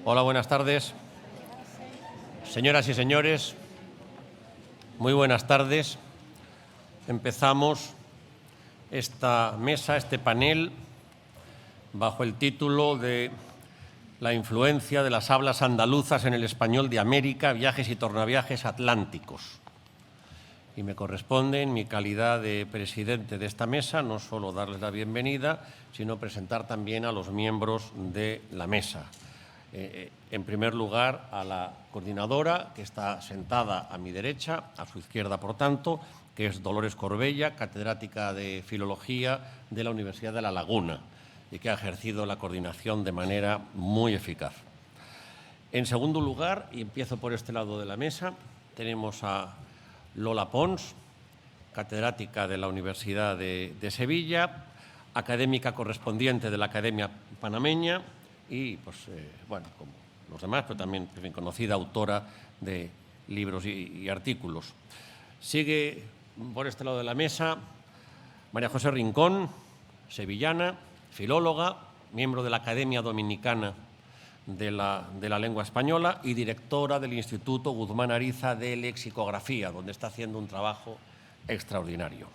Hola, buenas tardes. Señoras y señores, muy buenas tardes. Empezamos esta mesa, este panel, bajo el título de La influencia de las hablas andaluzas en el español de América, viajes y tornaviajes atlánticos. Y me corresponde, en mi calidad de presidente de esta mesa, no solo darles la bienvenida, sino presentar también a los miembros de la mesa. En primer lugar, a la coordinadora, que está sentada a mi derecha, a su izquierda, por tanto, que es Dolores Corbella, catedrática de Filología de la Universidad de La Laguna, y que ha ejercido la coordinación de manera muy eficaz. En segundo lugar, y empiezo por este lado de la mesa, tenemos a Lola Pons, catedrática de la Universidad de Sevilla, académica correspondiente de la Academia Panameña y, bueno, como los demás, pero también conocida autora de libros y artículos. Sigue por este lado de la mesa María José Rincón, sevillana, filóloga, miembro de la Academia Dominicana de la Lengua Española y directora del Instituto Guzmán Ariza de Lexicografía, donde está haciendo un trabajo extraordinario.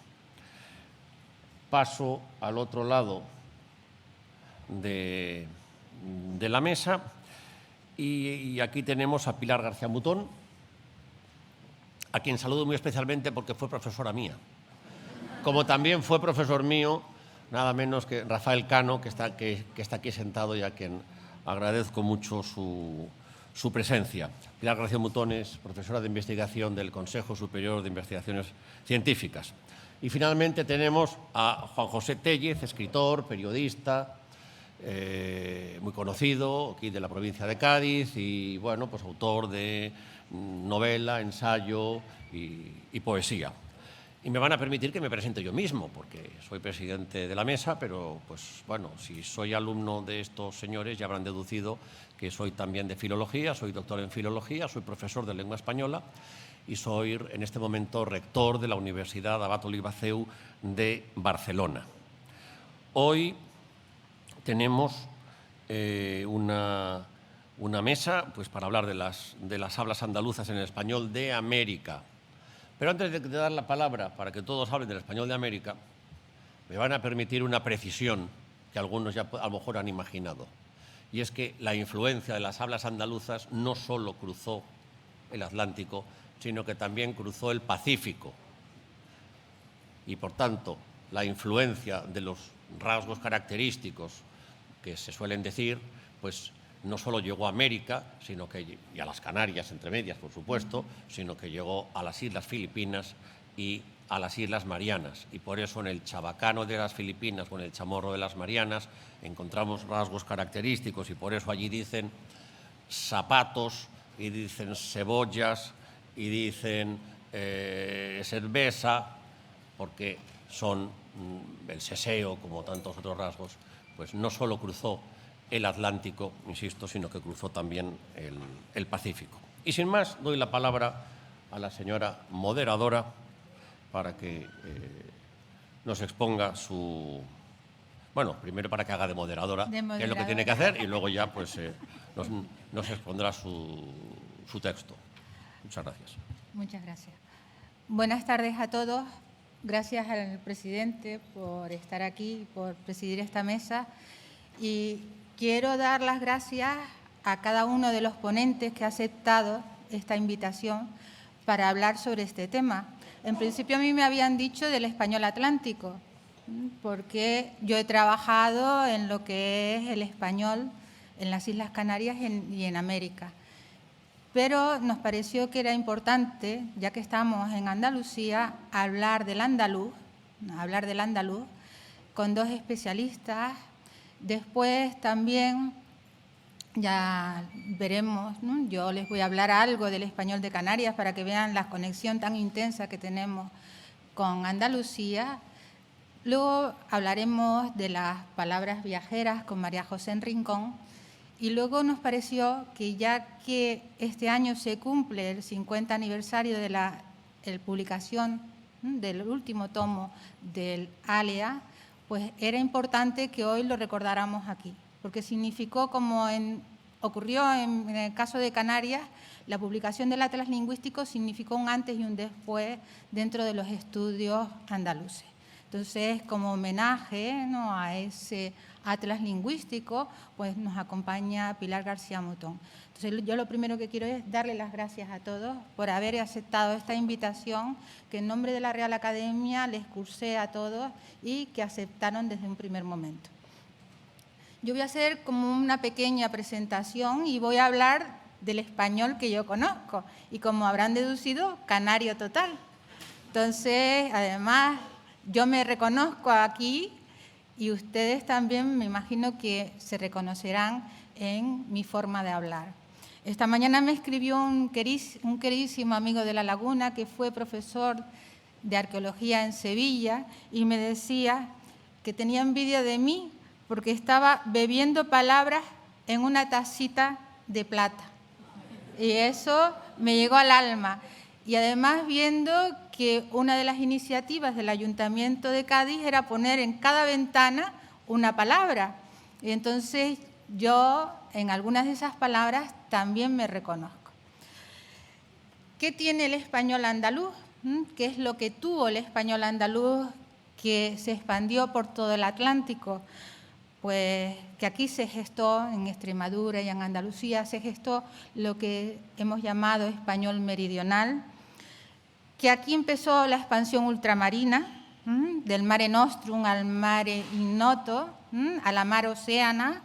Paso al otro lado de la mesa y aquí tenemos a Pilar García Mutón, a quien saludo muy especialmente porque fue profesora mía. Como también fue profesor mío, nada menos que Rafael Cano, que está aquí sentado y a quien agradezco mucho su presencia. Pilar García Mutón es profesora de investigación del Consejo Superior de Investigaciones Científicas. Y finalmente tenemos a Juan José Téllez, escritor, periodista, muy conocido aquí de la provincia de Cádiz y, bueno, pues autor de novela, ensayo y poesía. Y me van a permitir que me presente yo mismo, porque soy presidente de la mesa, pero, pues, bueno, si soy alumno de estos señores ya habrán deducido que soy también de filología, soy doctor en filología, soy profesor de lengua española y soy, en este momento, rector de la Universidad Abat Oliba CEU de Barcelona. Hoy tenemos una mesa pues, para hablar de las hablas andaluzas en el español de América. Pero antes de dar la palabra para que todos hablen del español de América, me van a permitir una precisión que algunos ya a lo mejor han imaginado. Y es que la influencia de las hablas andaluzas no solo cruzó el Atlántico, sino que también cruzó el Pacífico. Y, por tanto, la influencia de los rasgos característicos que se suelen decir, pues no solo llegó a América, y a las Canarias, entre medias, por supuesto, sino que llegó a las Islas Filipinas y a las Islas Marianas. Y por eso en el chabacano de las Filipinas o en el chamorro de las Marianas encontramos rasgos característicos y por eso allí dicen zapatos y dicen cebollas y dicen cerveza, porque son el seseo, como tantos otros rasgos, pues no solo cruzó el Atlántico, insisto, sino que cruzó también el Pacífico. Y sin más, doy la palabra a la señora moderadora para que nos exponga su... Bueno, primero para que haga de moderadora, que es lo que tiene que hacer, y luego ya pues, nos expondrá su texto. Muchas gracias. Muchas gracias. Buenas tardes a todos. Gracias al presidente por estar aquí, por presidir esta mesa. Y quiero dar las gracias a cada uno de los ponentes que ha aceptado esta invitación para hablar sobre este tema. En principio a mí me habían dicho del español atlántico, porque yo he trabajado en lo que es el español en las Islas Canarias y en América. Pero nos pareció que era importante, ya que estamos en Andalucía, hablar del andaluz con dos especialistas. Después también, ya veremos, ¿no? Yo les voy a hablar algo del español de Canarias para que vean la conexión tan intensa que tenemos con Andalucía. Luego hablaremos de las palabras viajeras con María José Rincón. Y luego nos pareció que ya que este año se cumple el 50 aniversario de la publicación del último tomo del ALEA, pues era importante que hoy lo recordáramos aquí, porque significó, como ocurrió en el caso de Canarias, la publicación del Atlas Lingüístico significó un antes y un después dentro de los estudios andaluces. Entonces, como homenaje, ¿no?, a ese Atlas Lingüístico, pues nos acompaña Pilar García Mutón. Entonces, yo lo primero que quiero es darle las gracias a todos por haber aceptado esta invitación, que en nombre de la Real Academia les cursé a todos y que aceptaron desde un primer momento. Yo voy a hacer como una pequeña presentación y voy a hablar del español que yo conozco y, como habrán deducido, canario total. Entonces, además, yo me reconozco aquí y ustedes también me imagino que se reconocerán en mi forma de hablar. Esta mañana me escribió un queridísimo amigo de La Laguna que fue profesor de arqueología en Sevilla y me decía que tenía envidia de mí porque estaba bebiendo palabras en una tacita de plata. Y eso me llegó al alma. Y además, viendo que una de las iniciativas del Ayuntamiento de Cádiz era poner en cada ventana una palabra. Y entonces yo en algunas de esas palabras también me reconozco. ¿Qué tiene el español andaluz? ¿Qué es lo que tuvo el español andaluz que se expandió por todo el Atlántico? Pues que aquí se gestó, en Extremadura y en Andalucía, se gestó lo que hemos llamado español meridional, que aquí empezó la expansión ultramarina, del Mare Nostrum al Mare Ignoto, a la Mar Oceana,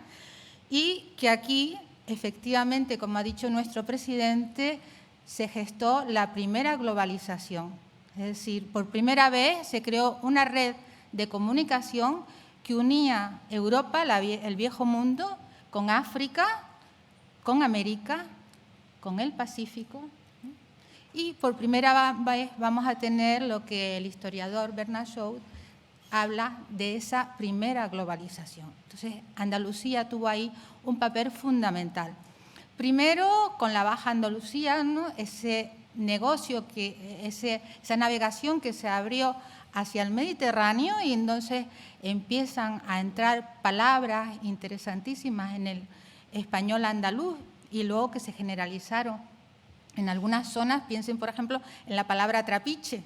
y que aquí, efectivamente, como ha dicho nuestro presidente, se gestó la primera globalización. Es decir, por primera vez se creó una red de comunicación que unía Europa, el viejo mundo, con África, con América, con el Pacífico. Y por primera vez vamos a tener lo que el historiador Bernard Shaw habla de esa primera globalización. Entonces, Andalucía tuvo ahí un papel fundamental. Primero, con la Baja Andalucía, ¿no?, ese negocio, esa navegación que se abrió hacia el Mediterráneo, y entonces empiezan a entrar palabras interesantísimas en el español andaluz y luego que se generalizaron en algunas zonas. Piensen, por ejemplo, en la palabra trapiche.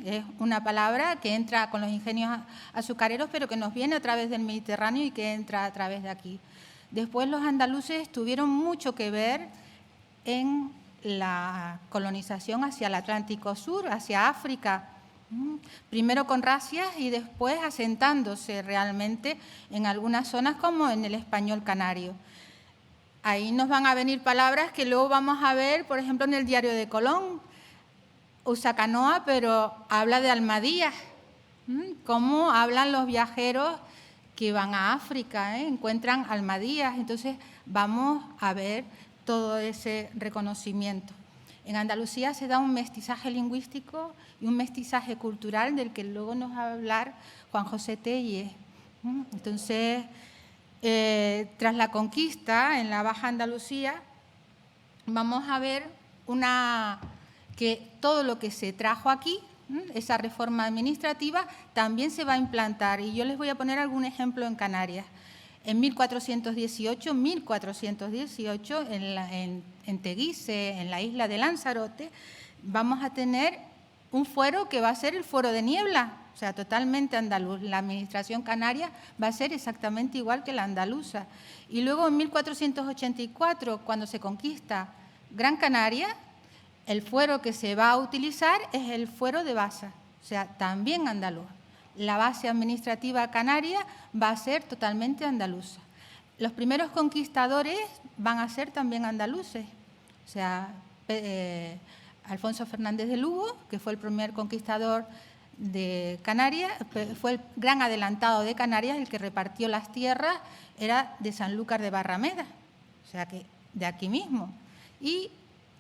Es una palabra que entra con los ingenios azucareros, pero que nos viene a través del Mediterráneo y que entra a través de aquí. Después los andaluces tuvieron mucho que ver en la colonización hacia el Atlántico Sur, hacia África, primero con razzias y después asentándose realmente en algunas zonas como en el español canario. Ahí nos van a venir palabras que luego vamos a ver, por ejemplo, en el Diario de Colón. Usa canoa, pero habla de Almadías. Cómo hablan los viajeros que van a África, encuentran Almadías. Entonces vamos a ver todo ese reconocimiento. En Andalucía se da un mestizaje lingüístico y un mestizaje cultural del que luego nos va a hablar Juan José Tellez. Entonces, tras la conquista en la Baja Andalucía, vamos a ver que todo lo que se trajo aquí, esa reforma administrativa, también se va a implantar. Y yo les voy a poner algún ejemplo en Canarias. En 1418, en Teguise, en la isla de Lanzarote, vamos a tener un fuero que va a ser el fuero de Niebla, o sea, totalmente andaluz. La administración canaria va a ser exactamente igual que la andaluza. Y luego en 1484, cuando se conquista Gran Canaria, el fuero que se va a utilizar es el fuero de Baza, o sea, también andaluz. La base administrativa canaria va a ser totalmente andaluza. Los primeros conquistadores van a ser también andaluces. O sea, Alfonso Fernández de Lugo, que fue el primer conquistador de Canarias, fue el gran adelantado de Canarias, el que repartió las tierras, era de Sanlúcar de Barrameda, o sea, que de aquí mismo. Y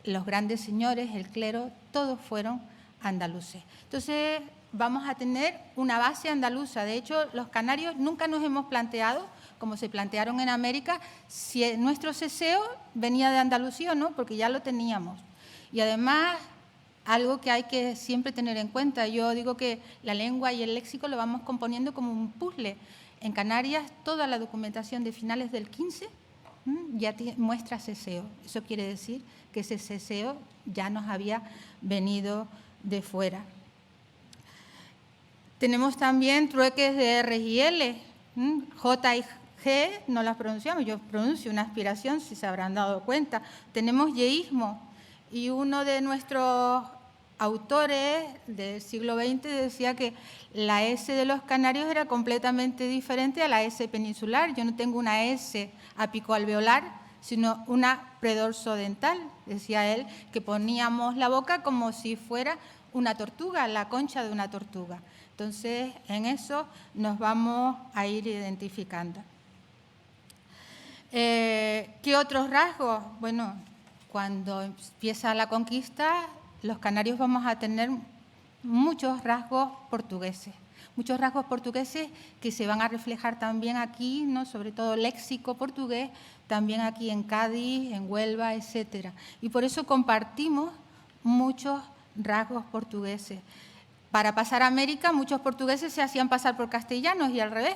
los grandes señores, el clero, todos fueron andaluces. Entonces, vamos a tener una base andaluza. De hecho, los canarios nunca nos hemos planteado, como se plantearon en América, si nuestro ceseo venía de Andalucía o no, porque ya lo teníamos. Y además, algo que hay que siempre tener en cuenta. Yo digo que la lengua y el léxico lo vamos componiendo como un puzzle. En Canarias, toda la documentación de finales del 15 ya muestra ceseo. Eso quiere decir que ese ceseo ya nos había venido de fuera. Tenemos también trueques de R y L. J y G no las pronunciamos, yo pronuncio una aspiración, si se habrán dado cuenta. Tenemos yeísmo, y uno de nuestros autores del siglo XX decía que la S de los canarios era completamente diferente a la S peninsular. Yo no tengo una S apicoalveolar, sino una predorsodental. Decía él que poníamos la boca como si fuera una tortuga, la concha de una tortuga. Entonces, en eso nos vamos a ir identificando. ¿Qué otros rasgos? Bueno, cuando empieza la conquista, los canarios vamos a tener muchos rasgos portugueses que se van a reflejar también aquí, ¿no? Sobre todo léxico portugués, también aquí en Cádiz, en Huelva, etc. Y por eso compartimos muchos rasgos portugueses. Para pasar a América, muchos portugueses se hacían pasar por castellanos y al revés.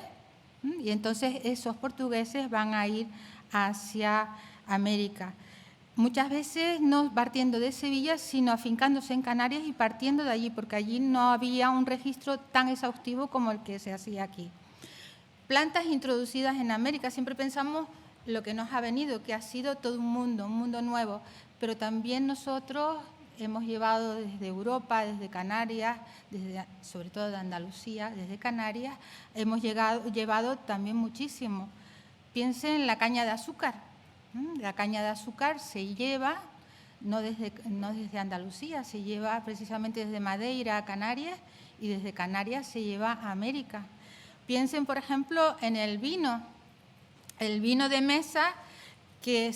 Y entonces esos portugueses van a ir hacia América. Muchas veces no partiendo de Sevilla, sino afincándose en Canarias y partiendo de allí, porque allí no había un registro tan exhaustivo como el que se hacía aquí. Plantas introducidas en América, siempre pensamos lo que nos ha venido, que ha sido todo un mundo nuevo, pero también nosotros hemos llevado desde Europa, desde Canarias, sobre todo de Andalucía, desde Canarias, hemos llevado también muchísimo. Piensen en la caña de azúcar. La caña de azúcar se lleva, no desde Andalucía, se lleva precisamente desde Madeira a Canarias, y desde Canarias se lleva a América. Piensen, por ejemplo, en el vino de mesa que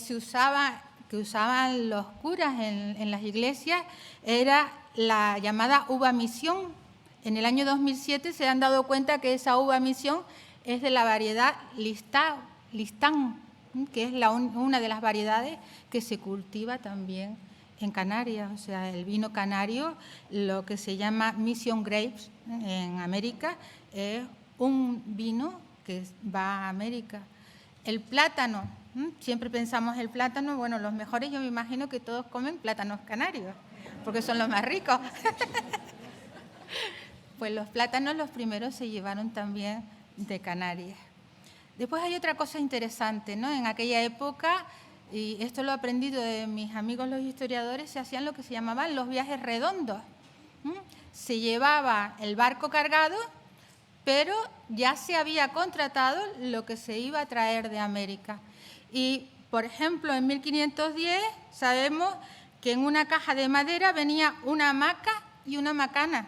usaban los curas en las iglesias, era la llamada uva misión. En el año 2007 se han dado cuenta que esa uva misión es de la variedad Listán, que es una de las variedades que se cultiva también en Canarias. O sea, el vino canario, lo que se llama Mission Grapes en América, es un vino que va a América. El plátano, siempre pensamos el plátano, bueno, los mejores yo me imagino que todos comen plátanos canarios, porque son los más ricos. Pues los plátanos los primeros se llevaron también de Canarias. Después hay otra cosa interesante, ¿no? En aquella época, y esto lo he aprendido de mis amigos los historiadores, se hacían lo que se llamaban los viajes redondos. Se llevaba el barco cargado, pero ya se había contratado lo que se iba a traer de América. Y, por ejemplo, en 1510 sabemos que en una caja de madera venía una hamaca y una macana,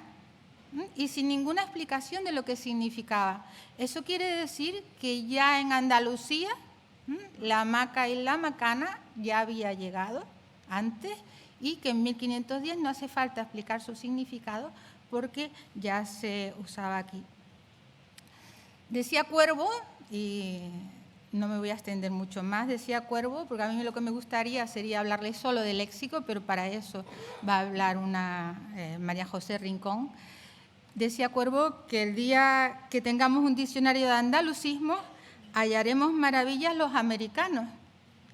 y sin ninguna explicación de lo que significaba. Eso quiere decir que ya en Andalucía la hamaca y la macana ya había llegado antes, y que en 1510 no hace falta explicar su significado porque ya se usaba aquí. Decía Cuervo, y no me voy a extender mucho más, decía Cuervo, porque a mí lo que me gustaría sería hablarle solo de léxico, pero para eso va a hablar María José Rincón. Decía Cuervo que el día que tengamos un diccionario de andalucismo, hallaremos maravillas los americanos.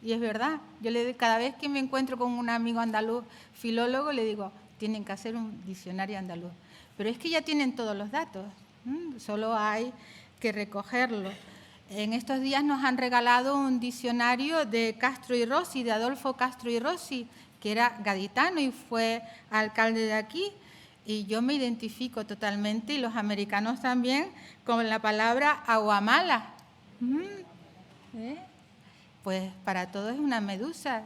Y es verdad, yo cada vez que me encuentro con un amigo andaluz filólogo, le digo, tienen que hacer un diccionario andaluz. Pero es que ya tienen todos los datos, solo hay que recogerlos. En estos días nos han regalado un diccionario de Castro y Rossi, de Adolfo Castro y Rossi, que era gaditano y fue alcalde de aquí. Y yo me identifico totalmente, y los americanos también, con la palabra aguamala. Pues para todos es una medusa.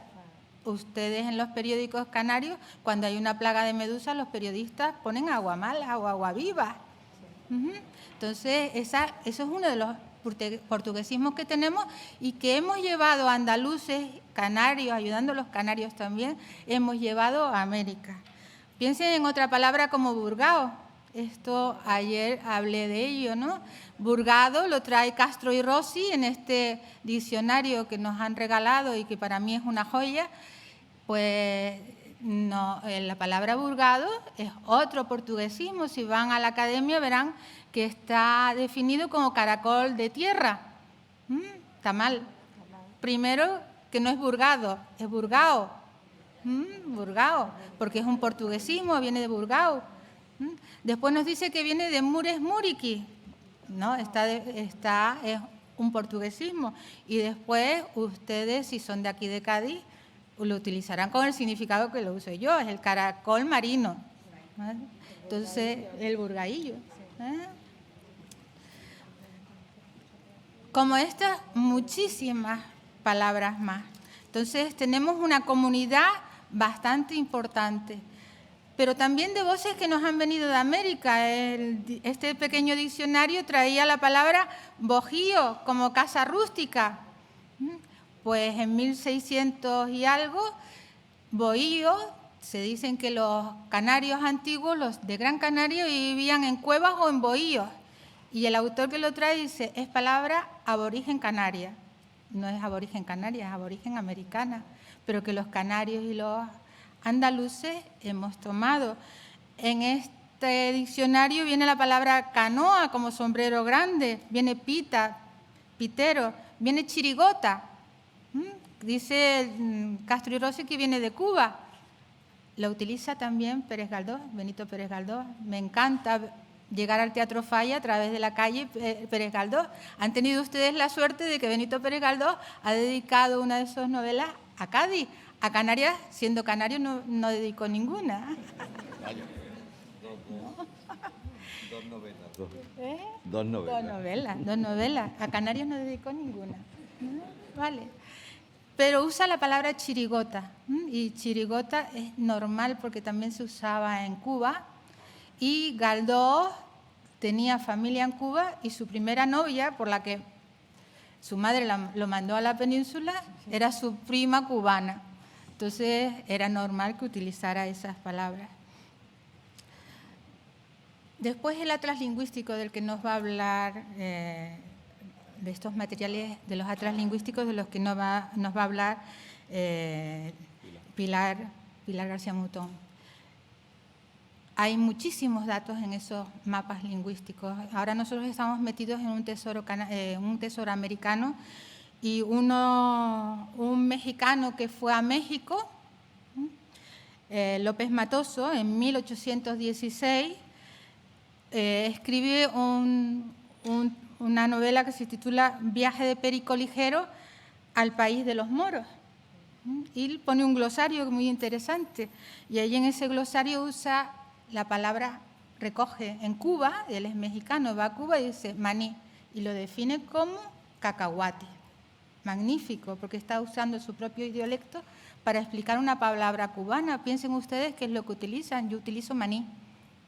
Ustedes en los periódicos canarios, cuando hay una plaga de medusas, los periodistas ponen aguamala o aguaviva. Entonces, eso es uno de los portuguesismos que tenemos y que hemos llevado a andaluces, canarios, ayudando a los canarios también, hemos llevado a América. Piensen en otra palabra como burgao. Esto ayer hablé de ello, ¿no? Burgado lo trae Castro y Rossi en este diccionario que nos han regalado y que para mí es una joya. Pues no, la palabra burgado es otro portuguesismo. Si van a la academia verán que está definido como caracol de tierra. Está mal. Primero, que no es burgado, es burgao. Burgao, porque es un portuguesismo, viene de burgao. Después nos dice que viene de mures muriqui. No, es un portuguesismo. Y después ustedes, si son de aquí de Cádiz, lo utilizarán con el significado que lo uso yo, es el caracol marino. ¿Vale? Entonces, el burgaillo. Como estas, muchísimas palabras más. Entonces, tenemos una comunidad bastante importante, pero también de voces que nos han venido de América. Este pequeño diccionario traía la palabra bojío como casa rústica. Pues en 1600 y algo, bohío, se dicen que los canarios antiguos, los de Gran Canaria, vivían en cuevas o en bohíos. Y el autor que lo trae dice, es palabra aborigen canaria. No es aborigen canaria, es aborigen americana, pero que los canarios y los andaluces hemos tomado. En este diccionario viene la palabra canoa como sombrero grande, viene pita, pitero, viene chirigota. Dice Castro y Rossi que viene de Cuba. Lo utiliza también Pérez Galdós, Benito Pérez Galdós. Me encanta llegar al Teatro Falla a través de la calle Pérez Galdós. Han tenido ustedes la suerte de que Benito Pérez Galdós ha dedicado una de sus novelas a Cádiz. A Canarias, siendo canario, no dedicó ninguna. Dos novelas. A Canarias no dedicó ninguna. Vale. Pero usa la palabra chirigota. Y chirigota es normal porque también se usaba en Cuba. Y Galdós tenía familia en Cuba y su primera novia, por la que su madre lo mandó a la península, era su prima cubana. Entonces, era normal que utilizara esas palabras. Después, el atlas lingüístico del que nos va a hablar, de estos materiales, de los atlas lingüísticos de los que nos va a hablar Pilar García Mutón. Hay muchísimos datos en esos mapas lingüísticos. Ahora nosotros estamos metidos en un tesoro americano, y un mexicano que fue a México, López Matoso, en 1816, escribe una novela que se titula Viaje de Perico Ligero al país de los moros. Y pone un glosario muy interesante. Y ahí en ese glosario usa la palabra, recoge en Cuba, él es mexicano, va a Cuba y dice maní, y lo define como cacahuate. Magnífico, porque está usando su propio dialecto para explicar una palabra cubana. Piensen ustedes qué es lo que utilizan. Yo utilizo maní.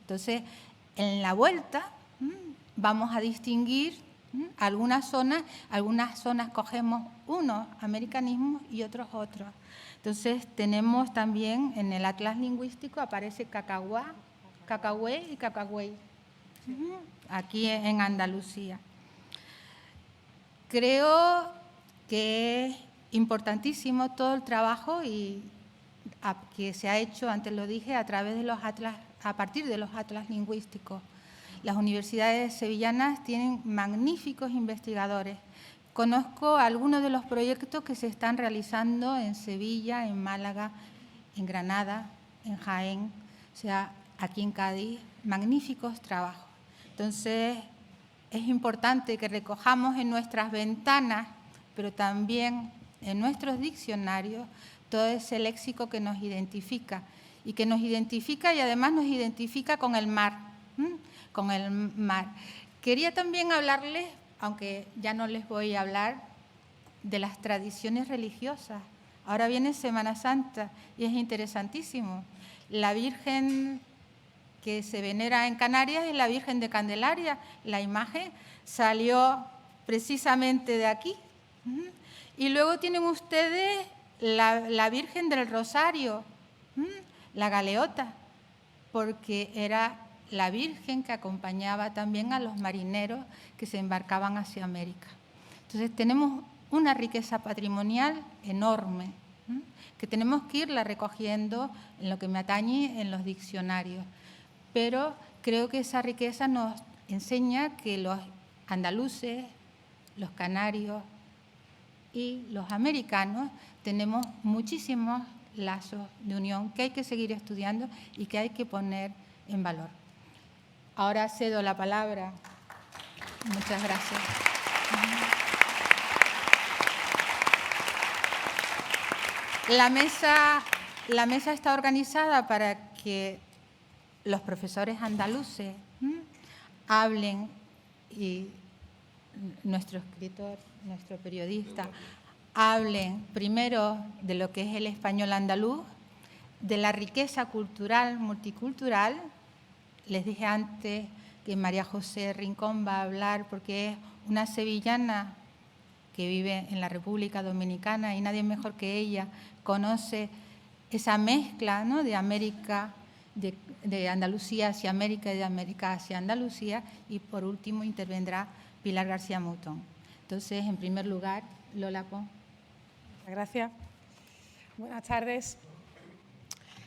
Entonces, en la vuelta vamos a distinguir algunas zonas cogemos unos americanismos y otros. Entonces, tenemos también en el atlas lingüístico, aparece cacahué y cacagüey, aquí en Andalucía. Creo que es importantísimo todo el trabajo que se ha hecho, antes lo dije, a partir de los atlas lingüísticos. Las universidades sevillanas tienen magníficos investigadores. Conozco algunos de los proyectos que se están realizando en Sevilla, en Málaga, en Granada, en Jaén, o sea, aquí en Cádiz, magníficos trabajos. Entonces, es importante que recojamos en nuestras ventanas, pero también en nuestros diccionarios, todo ese léxico que nos identifica y además nos identifica con el mar. Quería también hablarles, aunque ya no les voy a hablar, de las tradiciones religiosas. Ahora viene Semana Santa y es interesantísimo. La Virgen que se venera en Canarias es la Virgen de Candelaria. La imagen salió precisamente de aquí. Y luego tienen ustedes la Virgen del Rosario, la galeota, porque era la Virgen que acompañaba también a los marineros que se embarcaban hacia América. Entonces tenemos una riqueza patrimonial enorme, que tenemos que irla recogiendo en lo que me atañe en los diccionarios. Pero creo que esa riqueza nos enseña que los andaluces, los canarios y los americanos tenemos muchísimos lazos de unión que hay que seguir estudiando y que hay que poner en valor. Ahora cedo la palabra. Muchas gracias. La mesa está organizada para que los profesores andaluces hablen y nuestro escritor, nuestro periodista, hablen primero de lo que es el español andaluz, de la riqueza cultural, multicultural. Les dije antes que María José Rincón va a hablar porque es una sevillana que vive en la República Dominicana y nadie mejor que ella conoce esa mezcla, ¿no?, de América, de Andalucía hacia América y de América hacia Andalucía. Y por último intervendrá Pilar García Mutón. Entonces, en primer lugar, Lola Pons. Gracias. Buenas tardes.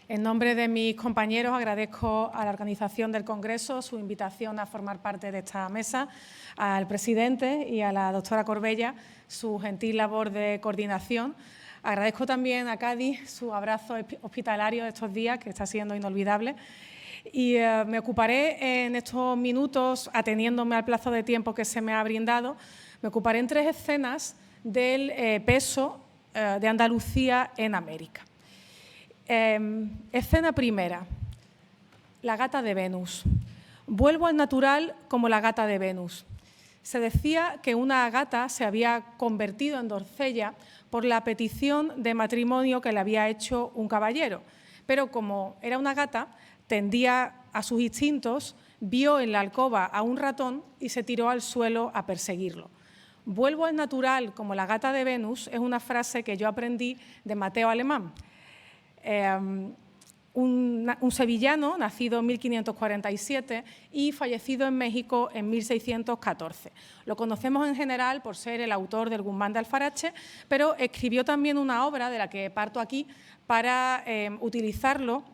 En nombre de mis compañeros agradezco a la organización del Congreso su invitación a formar parte de esta mesa, al presidente y a la doctora Corbella su gentil labor de coordinación. Agradezco también a Cádiz su abrazo hospitalario de estos días, que está siendo inolvidable. Y me ocuparé en estos minutos, ateniéndome al plazo de tiempo que se me ha brindado, me ocuparé en 3 escenas del peso de Andalucía en América. Escena primera, la gata de Venus. Vuelvo al natural como la gata de Venus. Se decía que una gata se había convertido en doncella por la petición de matrimonio que le había hecho un caballero, pero como era una gata, tendía a sus instintos, vio en la alcoba a un ratón y se tiró al suelo a perseguirlo. Vuelvo al natural como la gata de Venus es una frase que yo aprendí de Mateo Alemán, un sevillano nacido en 1547 y fallecido en México en 1614. Lo conocemos en general por ser el autor del Guzmán de Alfarache, pero escribió también una obra de la que parto aquí para utilizarlo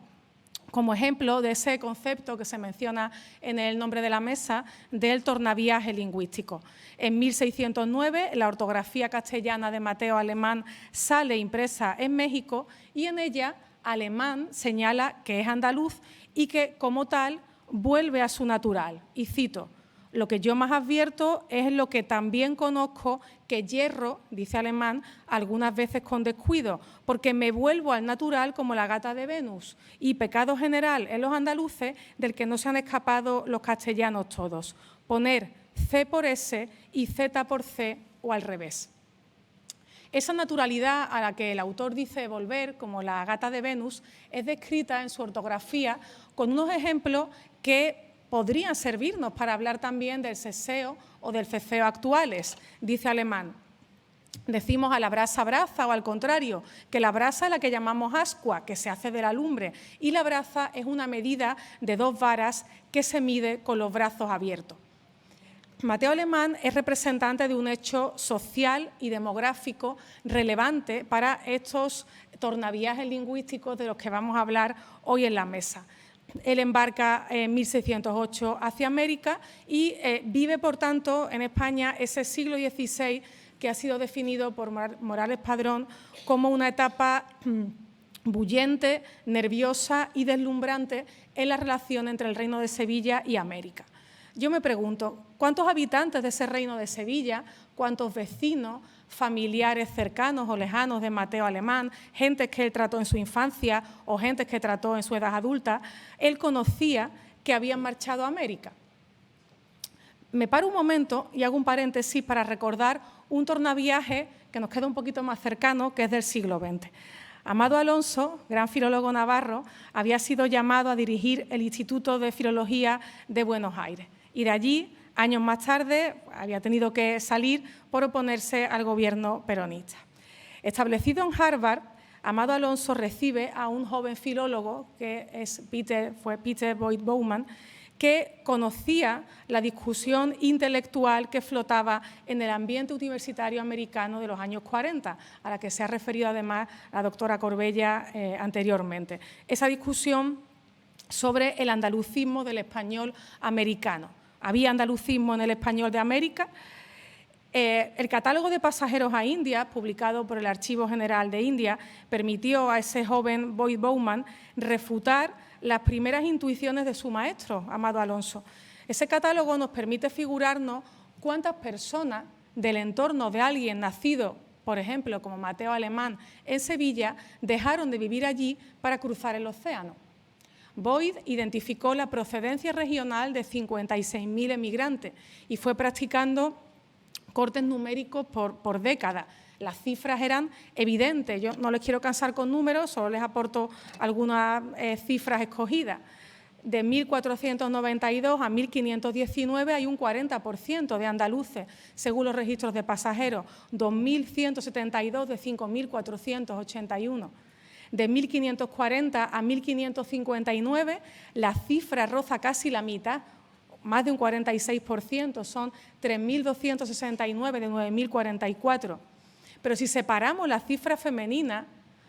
como ejemplo de ese concepto que se menciona en el nombre de la mesa del tornaviaje lingüístico. En 1609, la ortografía castellana de Mateo Alemán sale impresa en México y en ella Alemán señala que es andaluz y que, como tal, vuelve a su natural. Y cito, lo que yo más advierto es lo que también conozco que yerro, dice Alemán, algunas veces con descuido, porque me vuelvo al natural como la gata de Venus y pecado general en los andaluces del que no se han escapado los castellanos todos, poner C por S y Z por C o al revés. Esa naturalidad a la que el autor dice volver, como la gata de Venus, es descrita en su ortografía con unos ejemplos que podrían servirnos para hablar también del seseo o del ceceo actuales, dice Alemán. Decimos a la brasa braza o al contrario, que la brasa es la que llamamos ascua, que se hace de la lumbre, y la braza es una medida de 2 varas que se mide con los brazos abiertos. Mateo Alemán es representante de un hecho social y demográfico relevante para estos tornaviajes lingüísticos de los que vamos a hablar hoy en la mesa. Él embarca en 1608 hacia América y vive, por tanto, en España ese siglo XVI que ha sido definido por Morales Padrón como una etapa bullente, nerviosa y deslumbrante en la relación entre el Reino de Sevilla y América. Yo me pregunto, ¿cuántos habitantes de ese Reino de Sevilla, cuántos vecinos, familiares cercanos o lejanos de Mateo Alemán, gentes que él trató en su infancia o gentes que trató en su edad adulta, él conocía que habían marchado a América? Me paro un momento y hago un paréntesis para recordar un tornaviaje que nos queda un poquito más cercano, que es del siglo XX. Amado Alonso, gran filólogo navarro, había sido llamado a dirigir el Instituto de Filología de Buenos Aires y de allí, años más tarde, había tenido que salir por oponerse al gobierno peronista. Establecido en Harvard, Amado Alonso recibe a un joven filólogo, que fue Peter Boyd Bowman, que conocía la discusión intelectual que flotaba en el ambiente universitario americano de los años 40, a la que se ha referido además la doctora Corbella anteriormente. Esa discusión sobre el andalucismo del español americano. Había andalucismo en el español de América. El catálogo de pasajeros a India, publicado por el Archivo General de India, permitió a ese joven Boyd Bowman refutar las primeras intuiciones de su maestro, Amado Alonso. Ese catálogo nos permite figurarnos cuántas personas del entorno de alguien nacido, por ejemplo, como Mateo Alemán, en Sevilla, dejaron de vivir allí para cruzar el océano. Boyd identificó la procedencia regional de 56.000 emigrantes y fue practicando cortes numéricos por décadas. Las cifras eran evidentes. Yo no les quiero cansar con números, solo les aporto algunas cifras escogidas. De 1.492 a 1.519 hay un 40% de andaluces, según los registros de pasajeros, 2.172 de 5.481. De 1.540 a 1.559 la cifra roza casi la mitad, más de un 46%, son 3.269 de 9.044. Pero si separamos la cifra femenina,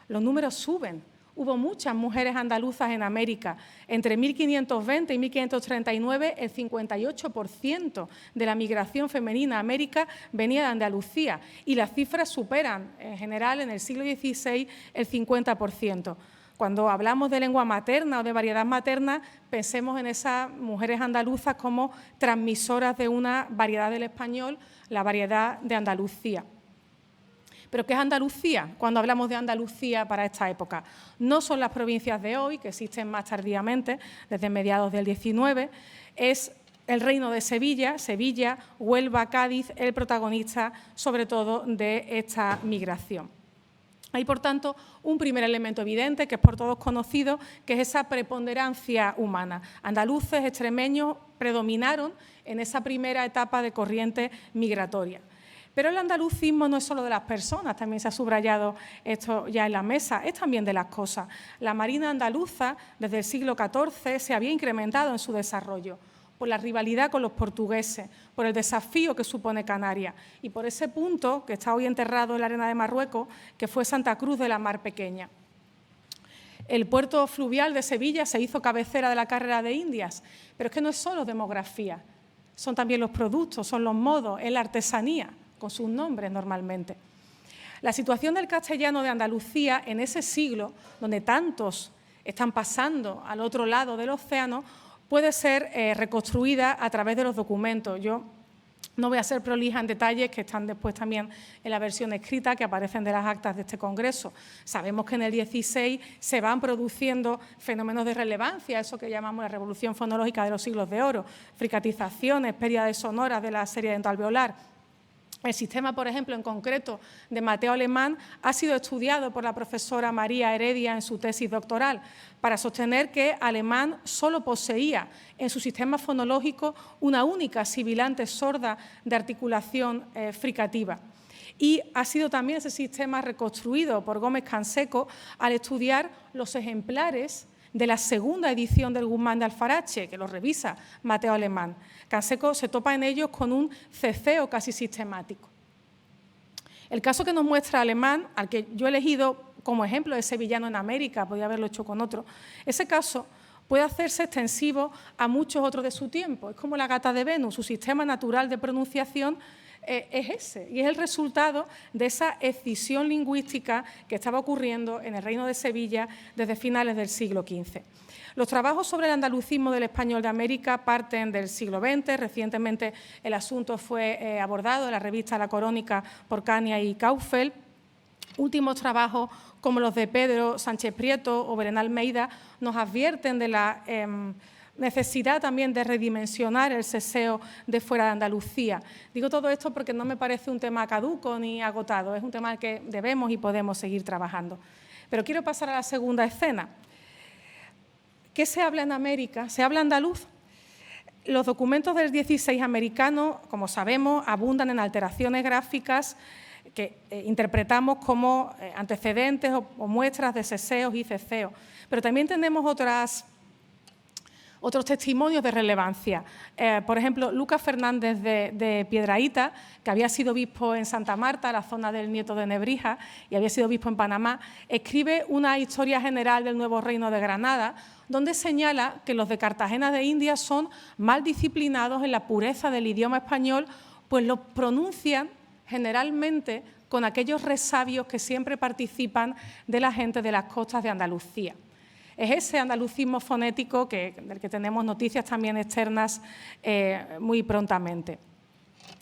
los números suben. Hubo muchas mujeres andaluzas en América. Entre 1520 y 1539, el 58% de la migración femenina a América venía de Andalucía y las cifras superan, en general, en el siglo XVI, el 50%. Cuando hablamos de lengua materna o de variedad materna, pensemos en esas mujeres andaluzas como transmisoras de una variedad del español, la variedad de Andalucía. ¿Pero qué es Andalucía? Cuando hablamos de Andalucía para esta época, no son las provincias de hoy, que existen más tardíamente, desde mediados del XIX, es el reino de Sevilla, Sevilla, Huelva, Cádiz, el protagonista sobre todo de esta migración. Hay, por tanto, un primer elemento evidente, que es por todos conocido, que es esa preponderancia humana. Andaluces, extremeños predominaron en esa primera etapa de corriente migratoria. Pero el andalucismo no es solo de las personas, también se ha subrayado esto ya en la mesa, es también de las cosas. La marina andaluza, desde el siglo XIV, se había incrementado en su desarrollo por la rivalidad con los portugueses, por el desafío que supone Canarias y por ese punto que está hoy enterrado en la arena de Marruecos, que fue Santa Cruz de la Mar Pequeña. El puerto fluvial de Sevilla se hizo cabecera de la carrera de Indias, pero es que no es solo demografía, son también los productos, son los modos, es la artesanía, con sus nombres normalmente. La situación del castellano de Andalucía en ese siglo, donde tantos están pasando al otro lado del océano, puede ser reconstruida a través de los documentos. Yo no voy a ser prolija en detalles, que están después también en la versión escrita, que aparecen de las actas de este congreso. Sabemos que en el 16 se van produciendo fenómenos de relevancia, eso que llamamos la revolución fonológica de los siglos de oro, fricatizaciones, pérdidas sonoras de la serie dental-alveolar. El sistema, por ejemplo, en concreto de Mateo Alemán ha sido estudiado por la profesora María Heredia en su tesis doctoral para sostener que Alemán solo poseía en su sistema fonológico una única sibilante sorda de articulación fricativa. Y ha sido también ese sistema reconstruido por Gómez Canseco al estudiar los ejemplares de la segunda edición del Guzmán de Alfarache, que lo revisa Mateo Alemán. Canseco se topa en ellos con un ceceo casi sistemático. El caso que nos muestra Alemán, al que yo he elegido como ejemplo de sevillano en América, podría haberlo hecho con otro, ese caso puede hacerse extensivo a muchos otros de su tiempo. Es como la gata de Venus, su sistema natural de pronunciación es ese, y es el resultado de esa escisión lingüística que estaba ocurriendo en el Reino de Sevilla desde finales del siglo XV. Los trabajos sobre el andalucismo del español de América parten del siglo XX. Recientemente el asunto fue abordado en la revista La Corónica por Cania y Kaufel. Últimos trabajos como los de Pedro Sánchez Prieto o Belén Almeida nos advierten de la necesidad también de redimensionar el seseo de fuera de Andalucía. Digo todo esto porque no me parece un tema caduco ni agotado, es un tema al que debemos y podemos seguir trabajando. Pero quiero pasar a la segunda escena. ¿Qué se habla en América? ¿Se habla andaluz? Los documentos del 16 americano, como sabemos, abundan en alteraciones gráficas que interpretamos como antecedentes o muestras de seseos y ceceos. Pero también tenemos Otros testimonios de relevancia. Por ejemplo, Lucas Fernández de Piedrahíta, que había sido obispo en Santa Marta, la zona del Nieto de Nebrija, y había sido obispo en Panamá, escribe una historia general del nuevo reino de Granada, donde señala que los de Cartagena de Indias son mal disciplinados en la pureza del idioma español, pues lo pronuncian generalmente con aquellos resabios que siempre participan de la gente de las costas de Andalucía. Es ese andalucismo fonético del que tenemos noticias también externas muy prontamente.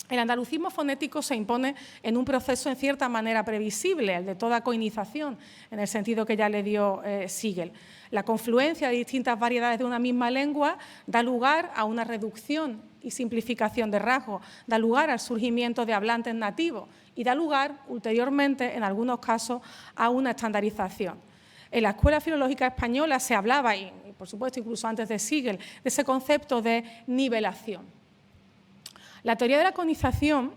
El andalucismo fonético se impone en un proceso en cierta manera previsible, el de toda coinización, en el sentido que ya le dio Siegel. La confluencia de distintas variedades de una misma lengua da lugar a una reducción y simplificación de rasgos, da lugar al surgimiento de hablantes nativos y da lugar, ulteriormente, en algunos casos, a una estandarización. En la Escuela Filológica Española se hablaba, y por supuesto incluso antes de Siegel, de ese concepto de nivelación. La teoría de la conización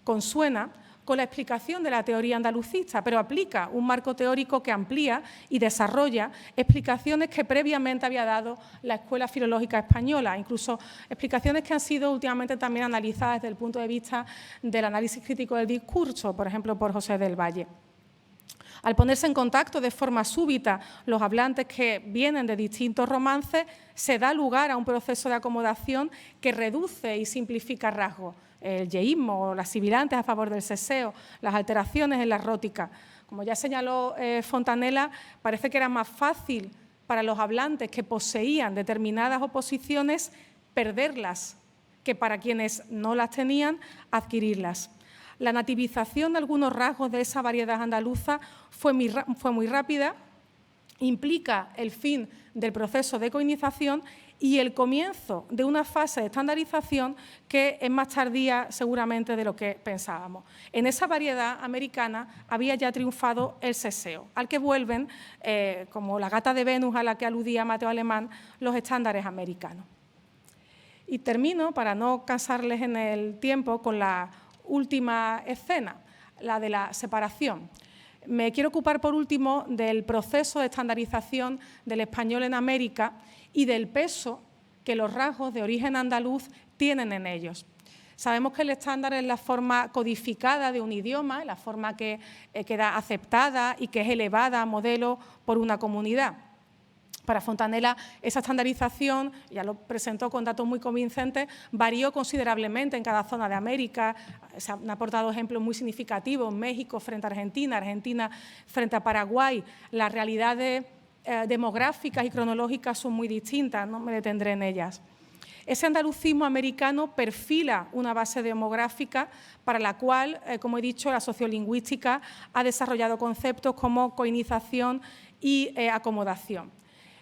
consuena con la explicación de la teoría andalucista, pero aplica un marco teórico que amplía y desarrolla explicaciones que previamente había dado la Escuela Filológica Española, incluso explicaciones que han sido últimamente también analizadas desde el punto de vista del análisis crítico del discurso, por ejemplo, por José del Valle. Al ponerse en contacto de forma súbita los hablantes que vienen de distintos romances, se da lugar a un proceso de acomodación que reduce y simplifica rasgos. El yeísmo, las sibilantes a favor del seseo, las alteraciones en la rótica. Como ya señaló Fontanella, parece que era más fácil para los hablantes que poseían determinadas oposiciones perderlas que para quienes no las tenían adquirirlas. La nativización de algunos rasgos de esa variedad andaluza fue muy rápida, implica el fin del proceso de coinización y el comienzo de una fase de estandarización que es más tardía seguramente de lo que pensábamos. En esa variedad americana había ya triunfado el seseo, al que vuelven, como la gata de Venus a la que aludía Mateo Alemán, los estándares americanos. Y termino, para no cansarles en el tiempo, con la última escena, la de la separación. Me quiero ocupar, por último, del proceso de estandarización del español en América y del peso que los rasgos de origen andaluz tienen en ellos. Sabemos que el estándar es la forma codificada de un idioma, la forma que queda aceptada y que es elevada a modelo por una comunidad. Para Fontanella, esa estandarización, ya lo presentó con datos muy convincentes, varió considerablemente en cada zona de América. Se han aportado ejemplos muy significativos: México frente a Argentina, Argentina frente a Paraguay. Las realidades demográficas y cronológicas son muy distintas, no me detendré en ellas. Ese andalucismo americano perfila una base demográfica para la cual, como he dicho, la sociolingüística ha desarrollado conceptos como coinización y acomodación.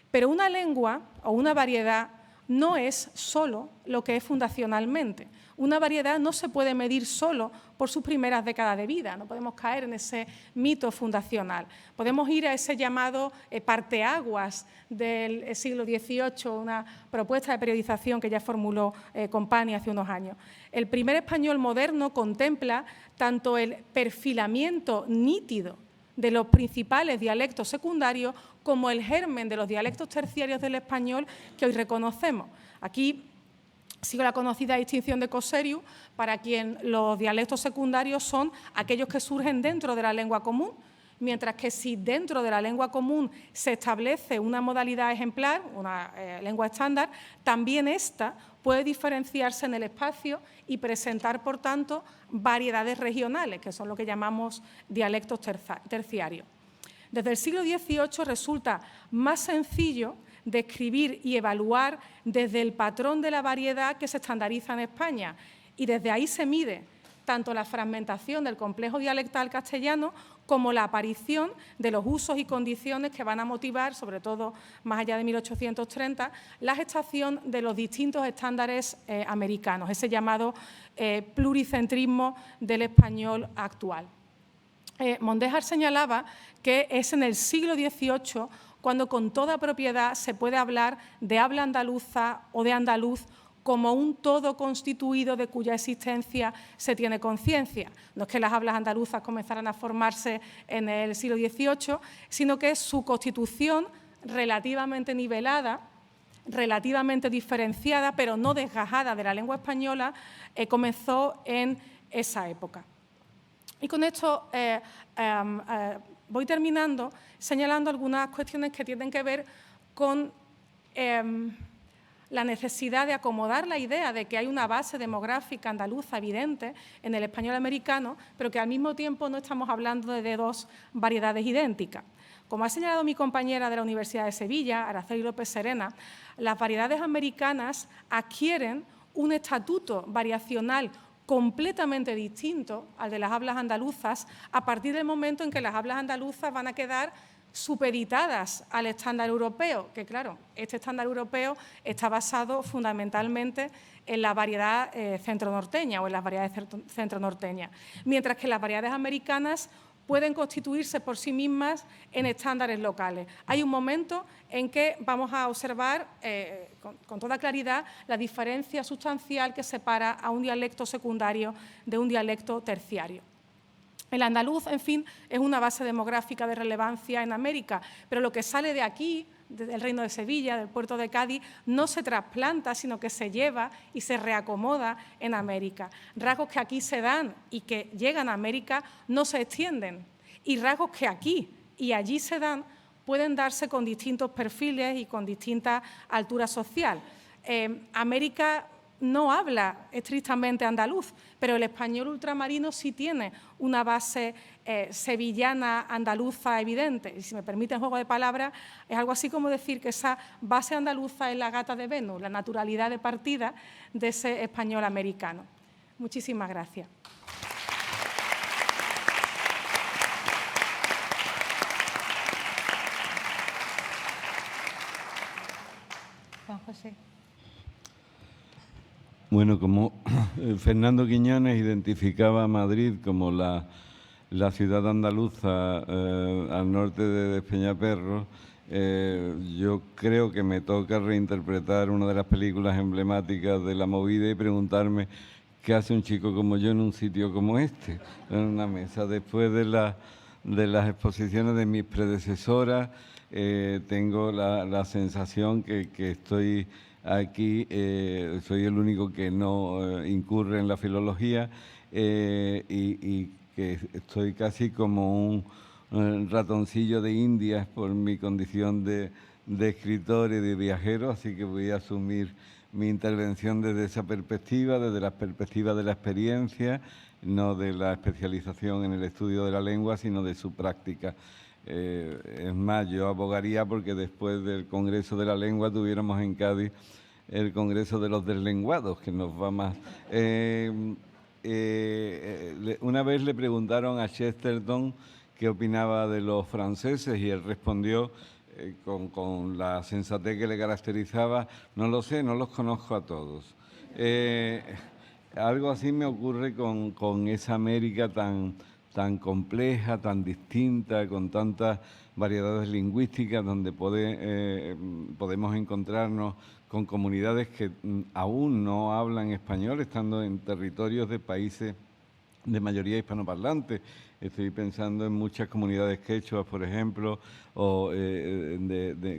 Pero una lengua o una variedad no es solo lo que es fundacionalmente. Una variedad no se puede medir solo por sus primeras décadas de vida, no podemos caer en ese mito fundacional. Podemos ir a ese llamado parteaguas del siglo XVIII, una propuesta de periodización que ya formuló Company hace unos años. El primer español moderno contempla tanto el perfilamiento nítido de los principales dialectos secundarios como el germen de los dialectos terciarios del español que hoy reconocemos. Aquí sigo la conocida distinción de Cosserius, para quien los dialectos secundarios son aquellos que surgen dentro de la lengua común, mientras que si dentro de la lengua común se establece una modalidad ejemplar, una lengua estándar, también esta puede diferenciarse en el espacio y presentar, por tanto, variedades regionales, que son lo que llamamos dialectos terciarios. Desde el siglo XVIII resulta más sencillo describir y evaluar desde el patrón de la variedad que se estandariza en España, y desde ahí se mide tanto la fragmentación del complejo dialectal castellano como la aparición de los usos y condiciones que van a motivar, sobre todo más allá de 1830, la gestación de los distintos estándares americanos, ese llamado pluricentrismo del español actual. Mondéjar señalaba que es en el siglo XVIII cuando con toda propiedad se puede hablar de habla andaluza o de andaluz como un todo constituido de cuya existencia se tiene conciencia. No es que las hablas andaluzas comenzaran a formarse en el siglo XVIII, sino que su constitución relativamente nivelada relativamente diferenciada, pero no desgajada de la lengua española, comenzó en esa época. Y con esto voy terminando señalando algunas cuestiones que tienen que ver con la necesidad de acomodar la idea de que hay una base demográfica andaluza evidente en el español americano, pero que al mismo tiempo no estamos hablando de dos variedades idénticas. Como ha señalado mi compañera de la Universidad de Sevilla, Araceli López Serena, las variedades americanas adquieren un estatuto variacional completamente distinto al de las hablas andaluzas a partir del momento en que las hablas andaluzas van a quedar supeditadas al estándar europeo, que claro, este estándar europeo está basado fundamentalmente en la variedad centronorteña o en las variedades centronorteñas, mientras que las variedades americanas pueden constituirse por sí mismas en estándares locales. Hay un momento en que vamos a observar con toda claridad la diferencia sustancial que separa a un dialecto secundario de un dialecto terciario. El andaluz, en fin, es una base demográfica de relevancia en América, pero lo que sale de aquí, del Reino de Sevilla, del puerto de Cádiz, no se trasplanta, sino que se lleva y se reacomoda en América. Rasgos que aquí se dan y que llegan a América no se extienden, y rasgos que aquí y allí se dan pueden darse con distintos perfiles y con distinta altura social. América no habla estrictamente andaluz, pero el español ultramarino sí tiene una base sevillana, andaluza evidente. Y si me permiten juego de palabras, es algo así como decir que esa base andaluza es la gata de Venus, la naturalidad de partida de ese español americano. Muchísimas gracias. Juan José. Bueno, como Fernando Quiñones identificaba a Madrid como la ciudad andaluza al norte de Despeñaperros, yo creo que me toca reinterpretar una de las películas emblemáticas de la movida y preguntarme qué hace un chico como yo en un sitio como este, en una mesa. Después de las exposiciones de mis predecesoras, tengo la sensación que estoy aquí, soy el único que no incurre en la filología y que estoy casi como un ratoncillo de Indias por mi condición de escritor y de viajero, así que voy a asumir mi intervención desde esa perspectiva, desde la perspectiva de la experiencia, no de la especialización en el estudio de la lengua, sino de su práctica. Es más, yo abogaría porque después del Congreso de la Lengua tuviéramos en Cádiz el Congreso de los Deslenguados, que nos va más. Una vez le preguntaron a Chesterton qué opinaba de los franceses y él respondió con la sensatez que le caracterizaba: no lo sé, no los conozco a todos. Algo así me ocurre con esa América tan compleja, tan distinta, con tantas variedades lingüísticas, donde podemos encontrarnos con comunidades que aún no hablan español, estando en territorios de países de mayoría hispanoparlante. Estoy pensando en muchas comunidades quechuas, por ejemplo, o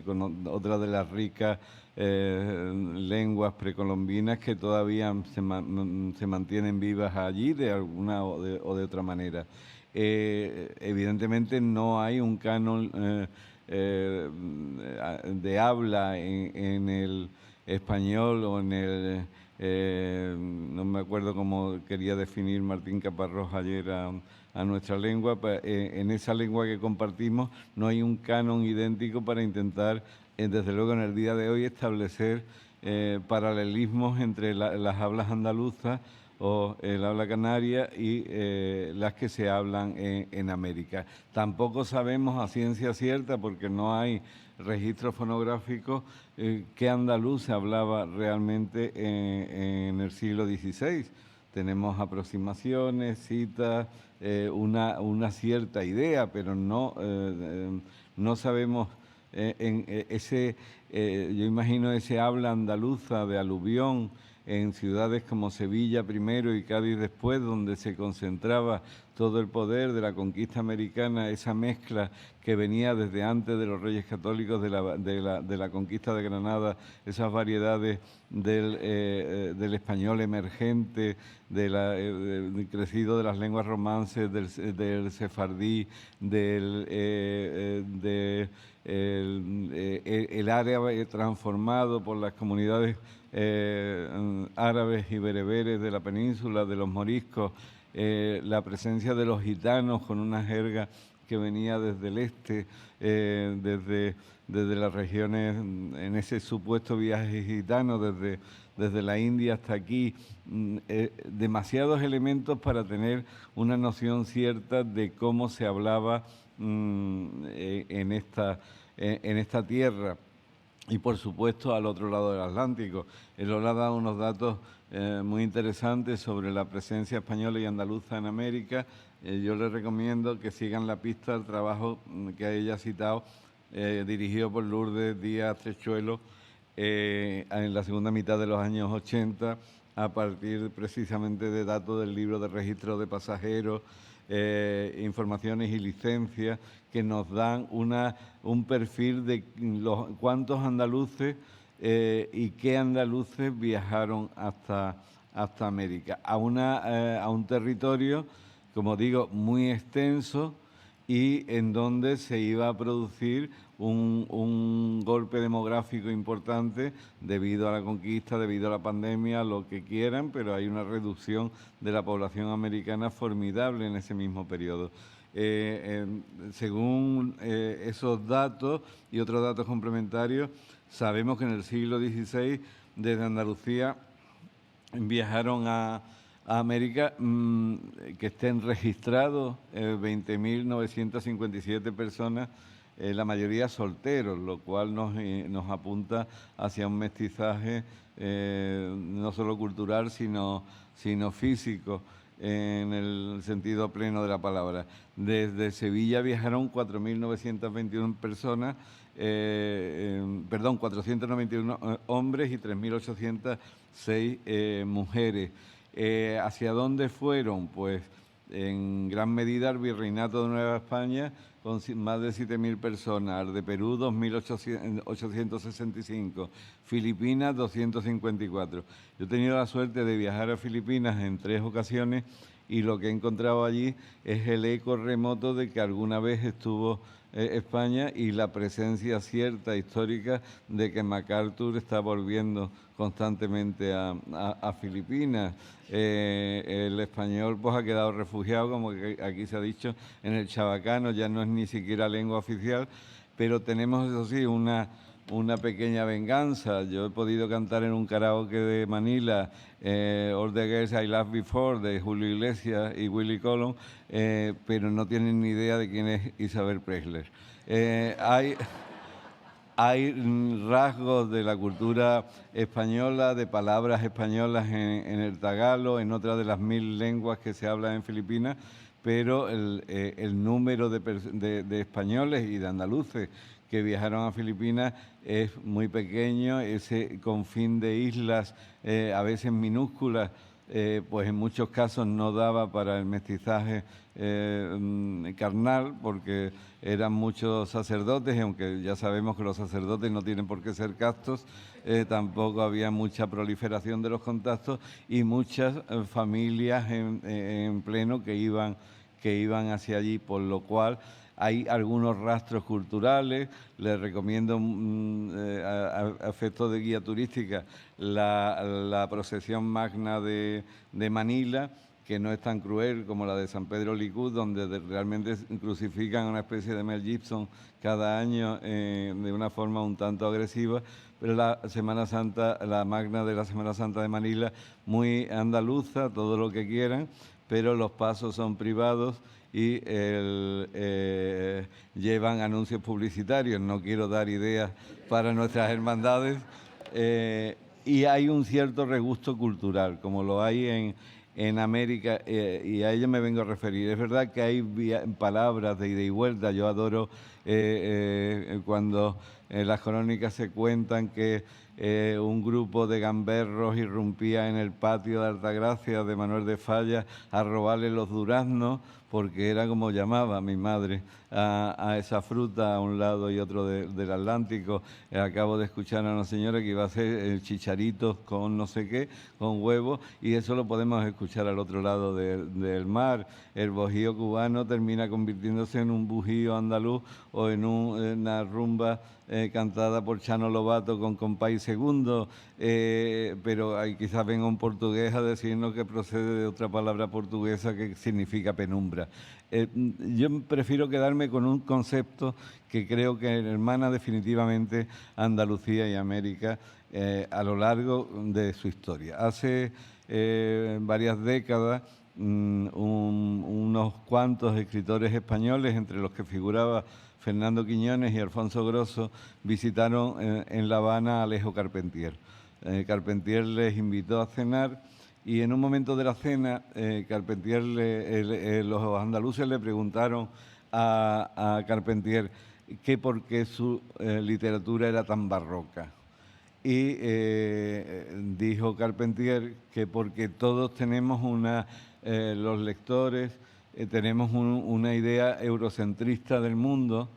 con otras de las ricas lenguas precolombinas que todavía se mantienen vivas allí de alguna o de otra manera. Evidentemente no hay un canon de habla en el español o en el... no me acuerdo cómo quería definir Martín Caparrós ayer a nuestra lengua. En esa lengua que compartimos no hay un canon idéntico para intentar, desde luego en el día de hoy, establecer paralelismos entre las hablas andaluzas o el habla canaria y las que se hablan en América. Tampoco sabemos a ciencia cierta, porque no hay registros fonográficos, qué andaluz se hablaba realmente en el siglo XVI. Tenemos aproximaciones, citas, una cierta idea, pero no sabemos yo imagino ese habla andaluza de aluvión en ciudades como Sevilla primero y Cádiz después, donde se concentraba todo el poder de la conquista americana, esa mezcla que venía desde antes de los Reyes Católicos, de la conquista de Granada, esas variedades del español emergente, del crecido de las lenguas romances, del sefardí, el árabe transformado por las comunidades árabes y bereberes de la península, de los moriscos, la presencia de los gitanos con una jerga que venía desde el este, desde las regiones, en ese supuesto viaje gitano, desde la India hasta aquí, demasiados elementos para tener una noción cierta de cómo se hablaba en esta tierra. Y, por supuesto, al otro lado del Atlántico. Él nos ha dado unos datos muy interesantes sobre la presencia española y andaluza en América. Yo les recomiendo que sigan la pista del trabajo que ella ha citado, dirigido por Lourdes Díaz Trechuelo, en la segunda mitad de los años 80, a partir precisamente de datos del libro de registro de pasajeros, informaciones y licencias que nos dan un perfil de cuántos andaluces y qué andaluces viajaron hasta América, a un territorio, como digo, muy extenso y en donde se iba a producir un golpe demográfico importante debido a la conquista, debido a la pandemia, lo que quieran, pero hay una reducción de la población americana formidable en ese mismo periodo. Según esos datos y otros datos complementarios, sabemos que en el siglo XVI, desde Andalucía, viajaron a América, que estén registrados 20.957 personas, la mayoría solteros, lo cual nos apunta hacia un mestizaje no solo cultural, sino físico, en el sentido pleno de la palabra. Desde Sevilla viajaron 4.921 personas, 491 hombres y 3.806 mujeres. ¿Hacia dónde fueron? Pues en gran medida al Virreinato de Nueva España, con más de 7.000 personas, al de Perú 2.865, Filipinas 254. Yo he tenido la suerte de viajar a Filipinas en 3 ocasiones y lo que he encontrado allí es el eco remoto de que alguna vez estuvo España y la presencia cierta histórica de que MacArthur está volviendo constantemente a Filipinas. El español pues ha quedado refugiado, como que aquí se ha dicho, en el chabacano, ya no es ni siquiera lengua oficial, pero tenemos, eso sí, una pequeña venganza. Yo he podido cantar en un karaoke de Manila All the Girls I Loved Before, de Julio Iglesias y Willie Colón, pero no tienen ni idea de quién es Isabel Presley. Hay rasgos de la cultura española, de palabras españolas en el tagalo, en otra de las 1000 lenguas que se hablan en Filipinas, pero el número de españoles y de andaluces que viajaron a Filipinas es muy pequeño. Ese confín de islas, a veces minúsculas, pues en muchos casos no daba para el mestizaje carnal, porque eran muchos sacerdotes, y aunque ya sabemos que los sacerdotes no tienen por qué ser castos, tampoco había mucha proliferación de los contactos y muchas familias en pleno que iban hacia allí, por lo cual hay algunos rastros culturales. Les recomiendo, a efectos de guía turística, la procesión magna de Manila, que no es tan cruel como la de San Pedro Licud, donde realmente crucifican a una especie de Mel Gibson cada año de una forma un tanto agresiva, pero la Semana Santa, la magna de la Semana Santa de Manila, muy andaluza, todo lo que quieran, pero los pasos son privados y llevan anuncios publicitarios. No quiero dar ideas para nuestras hermandades, y hay un cierto regusto cultural, como lo hay en América, y a ello me vengo a referir. Es verdad que hay palabras de ida y vuelta. Yo adoro cuando en las crónicas se cuentan que un grupo de gamberros irrumpía en el patio de Altagracia de Manuel de Falla a robarle los duraznos, porque era como llamaba mi madre a esa fruta a un lado y otro del Atlántico. Acabo de escuchar a una señora que iba a hacer chicharitos con no sé qué, con huevos, y eso lo podemos escuchar al otro lado del mar. El bohío cubano termina convirtiéndose en un bujío andaluz o en una rumba cantada por Chano Lobato con compás segundo, pero ahí quizás venga un portugués a decirnos que procede de otra palabra portuguesa que significa penumbra. Yo prefiero quedarme con un concepto que creo que hermana definitivamente Andalucía y América a lo largo de su historia. Hace varias décadas, unos cuantos escritores españoles, entre los que figuraba Fernando Quiñones y Alfonso Grosso, visitaron en La Habana a Alejo Carpentier. Carpentier les invitó a cenar y en un momento de la cena, Carpentier, los andaluces le preguntaron a Carpentier que por qué su literatura era tan barroca. Y dijo Carpentier que porque todos tenemos los lectores, tenemos una idea eurocentrista del mundo,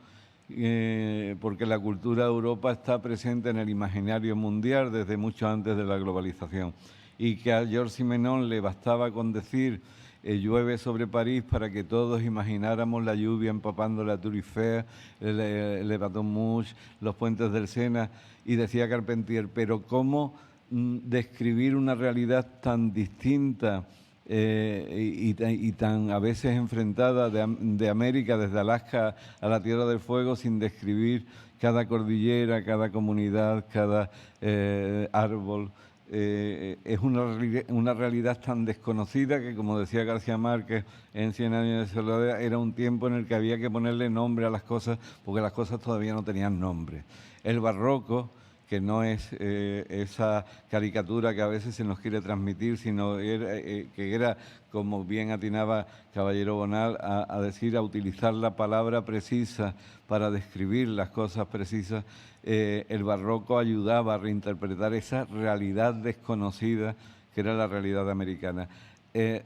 porque la cultura de Europa está presente en el imaginario mundial desde mucho antes de la globalización, y que a Georges Simenon le bastaba con decir llueve sobre París para que todos imagináramos la lluvia empapando la Tour Eiffel, le Baton Rouge, los puentes del Sena, y decía Carpentier, pero ¿cómo describir una realidad tan distinta y tan a veces enfrentada de América, desde Alaska a la Tierra del Fuego, sin describir cada cordillera, cada comunidad, cada árbol? Es una realidad tan desconocida que, como decía García Márquez en 100 años de soledad, era un tiempo en el que había que ponerle nombre a las cosas, porque las cosas todavía no tenían nombre. El barroco, que no es esa caricatura que a veces se nos quiere transmitir, sino que era, como bien atinaba Caballero Bonal, a decir, a utilizar la palabra precisa para describir las cosas precisas. El barroco ayudaba a reinterpretar esa realidad desconocida que era la realidad americana.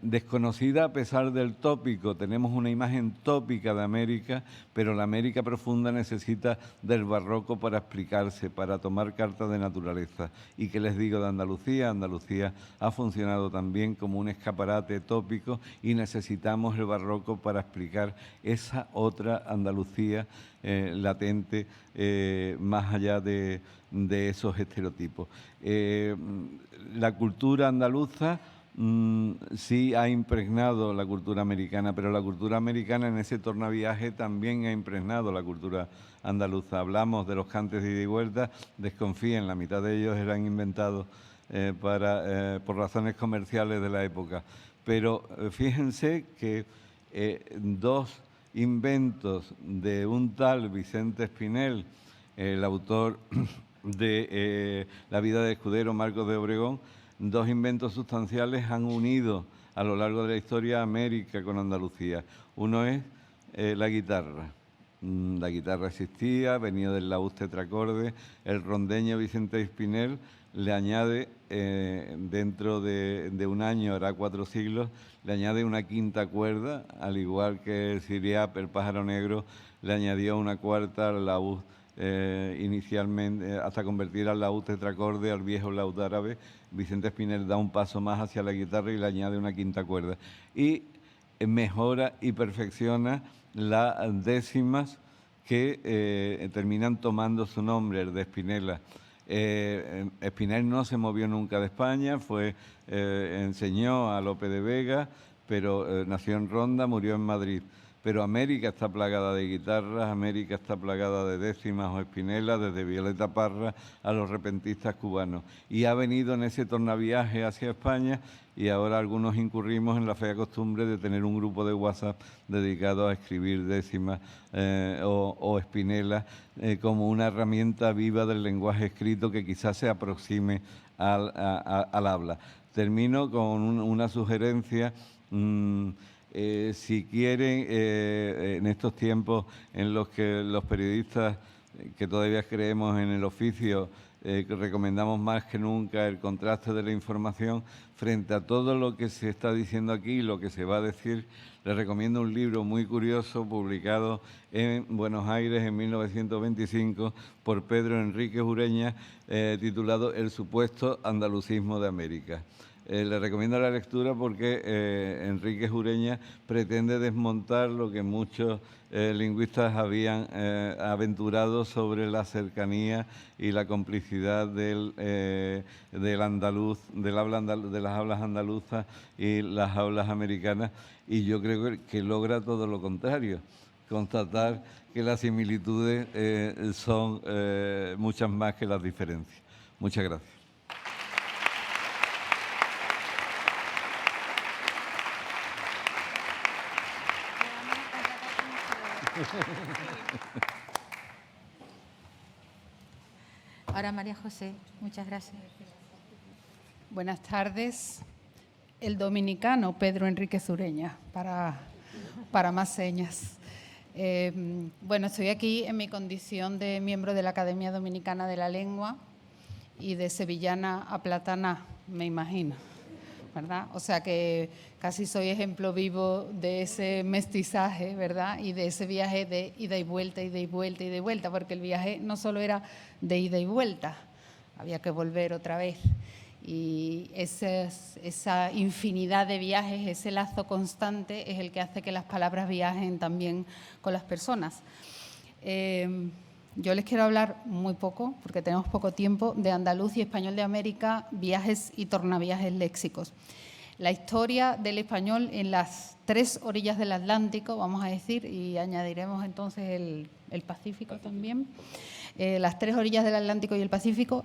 Desconocida a pesar del tópico, tenemos una imagen tópica de América, pero la América profunda necesita del barroco para explicarse, para tomar carta de naturaleza. ¿Y qué les digo de Andalucía? Andalucía ha funcionado también como un escaparate tópico y necesitamos el barroco para explicar esa otra Andalucía latente, más allá de esos estereotipos. La cultura andaluza sí ha impregnado la cultura americana, pero la cultura americana en ese tornaviaje también ha impregnado la cultura andaluza. Hablamos de los cantes de ida y vuelta, desconfíen, la mitad de ellos eran inventados por razones comerciales de la época. Pero fíjense que dos inventos de un tal Vicente Espinel, el autor de La vida de Escudero, Marcos de Obregón, dos inventos sustanciales han unido a lo largo de la historia América con Andalucía. Uno es la guitarra. La guitarra existía, venía del laúd tetracorde. El rondeño Vicente Espinel le añade, dentro de un año, hará 4 siglos, le añade una quinta cuerda, al igual que el Siriap, el pájaro negro, le añadió una cuarta al laúd inicialmente, hasta convertir al laúd tetracorde, al viejo laúd árabe. Vicente Espinel da un paso más hacia la guitarra y le añade una quinta cuerda. Y mejora y perfecciona las décimas que terminan tomando su nombre, el de Espinela. Espinel no se movió nunca de España, enseñó a Lope de Vega, pero nació en Ronda, murió en Madrid. Pero América está plagada de guitarras, América está plagada de décimas o espinelas, desde Violeta Parra a los repentistas cubanos. Y ha venido en ese tornaviaje hacia España, y ahora algunos incurrimos en la fea costumbre de tener un grupo de WhatsApp dedicado a escribir décimas o espinelas como una herramienta viva del lenguaje escrito que quizás se aproxime al habla. Termino con una sugerencia. Si quieren, en estos tiempos en los que los periodistas que todavía creemos en el oficio recomendamos más que nunca el contraste de la información frente a todo lo que se está diciendo aquí y lo que se va a decir. Les recomiendo un libro muy curioso publicado en Buenos Aires en 1925 por Pedro Enríquez Ureña, titulado El supuesto andalucismo de América. Le recomiendo la lectura porque Enríquez Ureña pretende desmontar lo que muchos lingüistas habían aventurado sobre la cercanía y la complicidad del andaluz, de las hablas andaluzas y las hablas americanas, y yo creo que logra todo lo contrario, constatar que las similitudes son muchas más que las diferencias. Muchas gracias. Ahora María José, muchas gracias. Buenas tardes. El dominicano Pedro Enríquez Ureña, para más señas. Bueno, estoy aquí en mi condición de miembro de la Academia Dominicana de la Lengua y de sevillana a plataná, me imagino, ¿verdad? O sea que casi soy ejemplo vivo de ese mestizaje, ¿verdad? Y de ese viaje de ida y vuelta, ida y vuelta, ida y vuelta, porque el viaje no solo era de ida y vuelta, había que volver otra vez. Y esa infinidad de viajes, ese lazo constante es el que hace que las palabras viajen también con las personas. Yo les quiero hablar muy poco, porque tenemos poco tiempo, de andaluz y español de América, viajes y tornaviajes léxicos. La historia del español en las tres orillas del Atlántico, vamos a decir, y añadiremos entonces el Pacífico también. Las tres orillas del Atlántico y el Pacífico,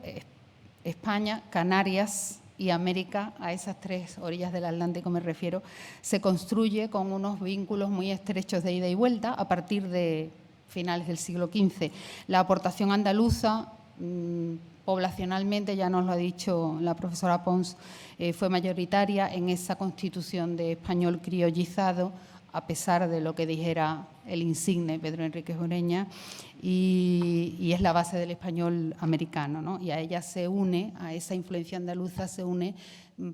España, Canarias y América, a esas tres orillas del Atlántico me refiero, se construye con unos vínculos muy estrechos de ida y vuelta a partir de finales del siglo XV. La aportación andaluza, poblacionalmente, ya nos lo ha dicho la profesora Pons, fue mayoritaria en esa constitución de español criollizado, a pesar de lo que dijera el insigne Pedro Enríquez Ureña, y es la base del español americano, ¿no? Y a ella se une, a esa influencia andaluza se une,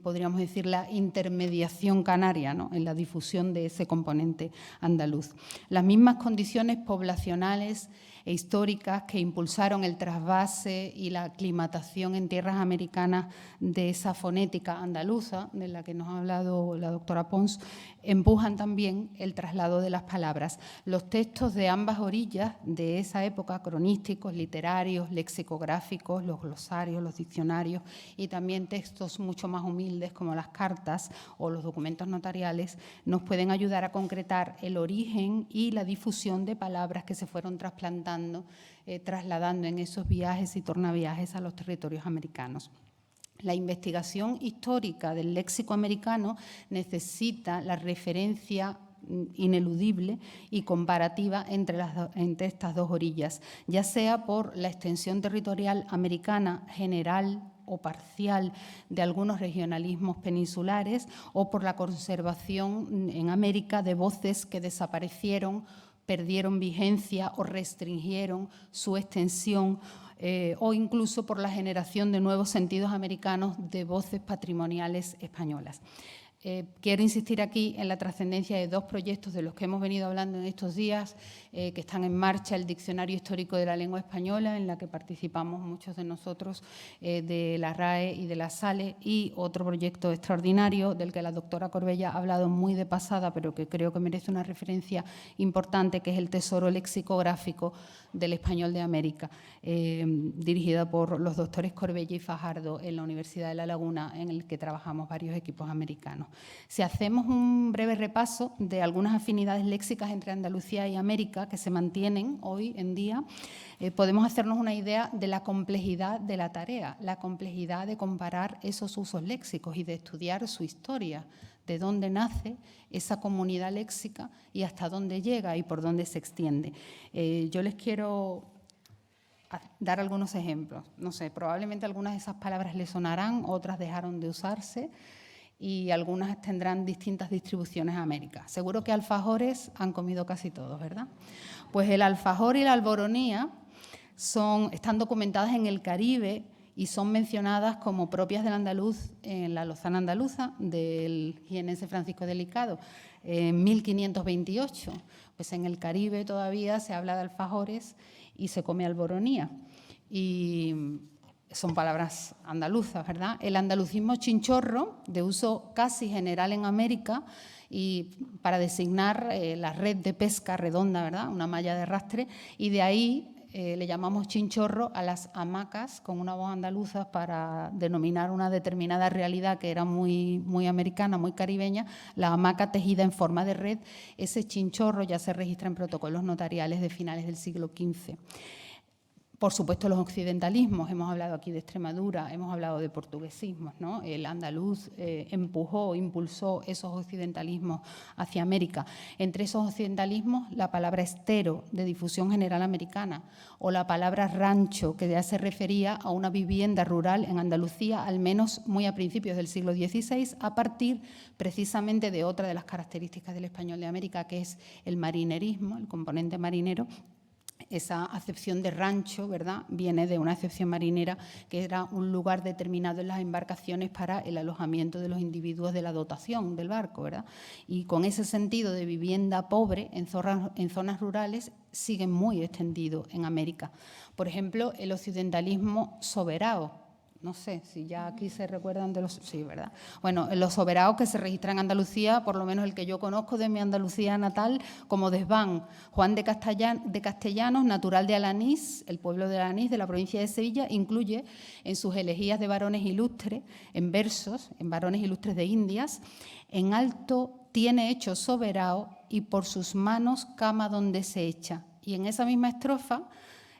podríamos decir, la intermediación canaria, ¿no?, en la difusión de ese componente andaluz. Las mismas condiciones poblacionales e históricas que impulsaron el trasvase y la aclimatación en tierras americanas de esa fonética andaluza, de la que nos ha hablado la doctora Pons, empujan también el traslado de las palabras. Los textos de ambas orillas de esa época, cronísticos, literarios, lexicográficos, los glosarios, los diccionarios y también textos mucho más humildes como las cartas o los documentos notariales, nos pueden ayudar a concretar el origen y la difusión de palabras que se fueron trasladando en esos viajes y tornaviajes a los territorios americanos. La investigación histórica del léxico americano necesita la referencia ineludible y comparativa entre estas dos orillas, ya sea por la extensión territorial americana general o parcial de algunos regionalismos peninsulares o por la conservación en América de voces que desaparecieron, perdieron vigencia o restringieron su extensión, o incluso por la generación de nuevos sentidos americanos de voces patrimoniales españolas. Quiero insistir aquí en la trascendencia de dos proyectos de los que hemos venido hablando en estos días, que están en marcha: el Diccionario Histórico de la Lengua Española, en la que participamos muchos de nosotros, de la RAE y de la SALE, y otro proyecto extraordinario del que la doctora Corbella ha hablado muy de pasada, pero que creo que merece una referencia importante, que es el Tesoro Lexicográfico del Español de América, dirigida por los doctores Corbella y Fajardo en la Universidad de La Laguna, en el que trabajamos varios equipos americanos. Si hacemos un breve repaso de algunas afinidades léxicas entre Andalucía y América que se mantienen hoy en día, podemos hacernos una idea de la complejidad de la tarea, la complejidad de comparar esos usos léxicos y de estudiar su historia, de dónde nace esa comunidad léxica y hasta dónde llega y por dónde se extiende. Yo les quiero dar algunos ejemplos. No sé, probablemente algunas de esas palabras les sonarán, otras dejaron de usarse y algunas tendrán distintas distribuciones en América. Seguro que alfajores han comido casi todos, ¿verdad? Pues el alfajor y la alboronía están documentadas en el Caribe y son mencionadas como propias del andaluz en la Lozana andaluza del jienense Francisco de Licado, en 1528. Pues en el Caribe todavía se habla de alfajores y se come alboronía. Y son palabras andaluzas, ¿verdad? El andalucismo chinchorro, de uso casi general en América, y para designar la red de pesca redonda, ¿verdad? Una malla de arrastre, y de ahí le llamamos chinchorro a las hamacas con una voz andaluza para denominar una determinada realidad que era muy americana, muy caribeña, la hamaca tejida en forma de red. Ese chinchorro ya se registra en protocolos notariales de finales del siglo XV. Por supuesto, los occidentalismos, hemos hablado aquí de Extremadura, hemos hablado de portuguesismos, ¿no? El andaluz impulsó esos occidentalismos hacia América. Entre esos occidentalismos, la palabra estero, de difusión general americana, o la palabra rancho, que ya se refería a una vivienda rural en Andalucía, al menos muy a principios del siglo XVI, a partir precisamente de otra de las características del español de América, que es el marinerismo, el componente marinero. Esa acepción de rancho, ¿verdad?, viene de una acepción marinera que era un lugar determinado en las embarcaciones para el alojamiento de los individuos de la dotación del barco, ¿verdad? Y con ese sentido de vivienda pobre en zonas rurales sigue muy extendido en América. Por ejemplo, el occidentalismo soberano. No sé si ya aquí se recuerdan de los... Sí, ¿verdad? Bueno, los soberaos que se registran en Andalucía, por lo menos el que yo conozco de mi Andalucía natal, como Desván, Juan de Castellanos, natural de Alanís, el pueblo de Alanís, de la provincia de Sevilla, incluye en sus elegías de varones ilustres, en versos, en varones ilustres de Indias, en alto tiene hecho soberao y por sus manos cama donde se echa. Y en esa misma estrofa,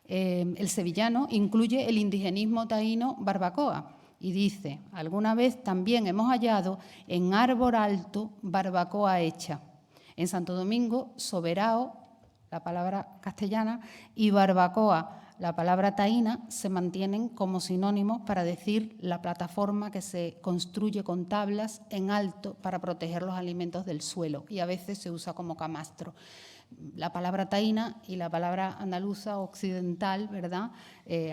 el sevillano incluye el indigenismo taíno barbacoa y dice: alguna vez también hemos hallado en árbol alto barbacoa hecha. En Santo Domingo, soberao, la palabra castellana, y barbacoa, la palabra taína, se mantienen como sinónimos para decir la plataforma que se construye con tablas en alto para proteger los alimentos del suelo, y a veces se usa como camastro. La palabra taína y la palabra andaluza occidental, ¿verdad?,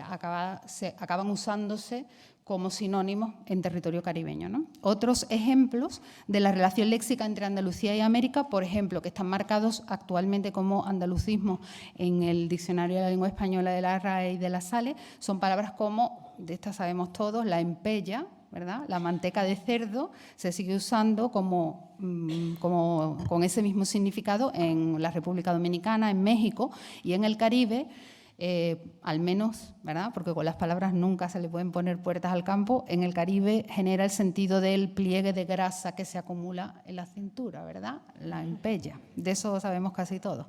acaban usándose como sinónimos en territorio caribeño, ¿no? Otros ejemplos de la relación léxica entre Andalucía y América, por ejemplo, que están marcados actualmente como andalucismo en el Diccionario de la Lengua Española de la RAE y de la SALE, son palabras como, de estas sabemos todos, la empella, ¿verdad? La manteca de cerdo se sigue usando con ese mismo significado en la República Dominicana, en México y en el Caribe, al menos, ¿verdad?, porque con las palabras nunca se le pueden poner puertas al campo. En el Caribe genera el sentido del pliegue de grasa que se acumula en la cintura, ¿verdad?, la empella. De eso sabemos casi todos.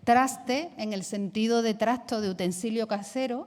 Traste, en el sentido de trasto, de utensilio casero,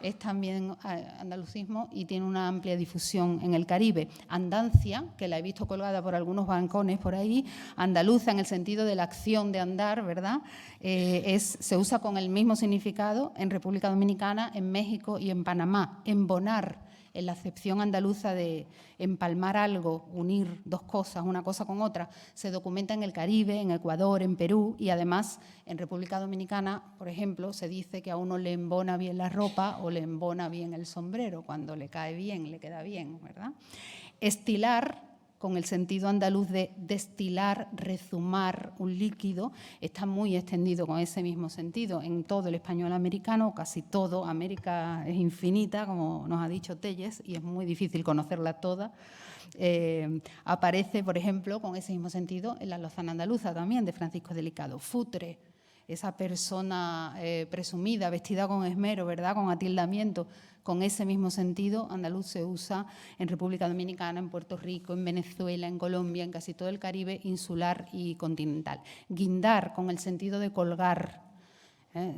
es también andalucismo y tiene una amplia difusión en el Caribe. Andancia, que la he visto colgada por algunos balcones por ahí, andaluza en el sentido de la acción de andar, ¿verdad? Se usa con el mismo significado en República Dominicana, en México y en Panamá. Embonar, en la acepción andaluza de empalmar algo, unir dos cosas, una cosa con otra, se documenta en el Caribe, en Ecuador, en Perú y además en República Dominicana, por ejemplo, se dice que a uno le embona bien la ropa o le embona bien el sombrero, cuando le cae bien, le queda bien, ¿verdad? Estilar, con el sentido andaluz de destilar, rezumar un líquido, está muy extendido con ese mismo sentido en todo el español americano, casi todo. América es infinita, como nos ha dicho Telles, y es muy difícil conocerla toda. Aparece, por ejemplo, con ese mismo sentido en la Lozana andaluza también, de Francisco de Licado. Futre, esa persona presumida, vestida con esmero, ¿verdad?, con atildamiento. Con ese mismo sentido, andaluz se usa en República Dominicana, en Puerto Rico, en Venezuela, en Colombia, en casi todo el Caribe insular y continental. Guindar, con el sentido de colgar,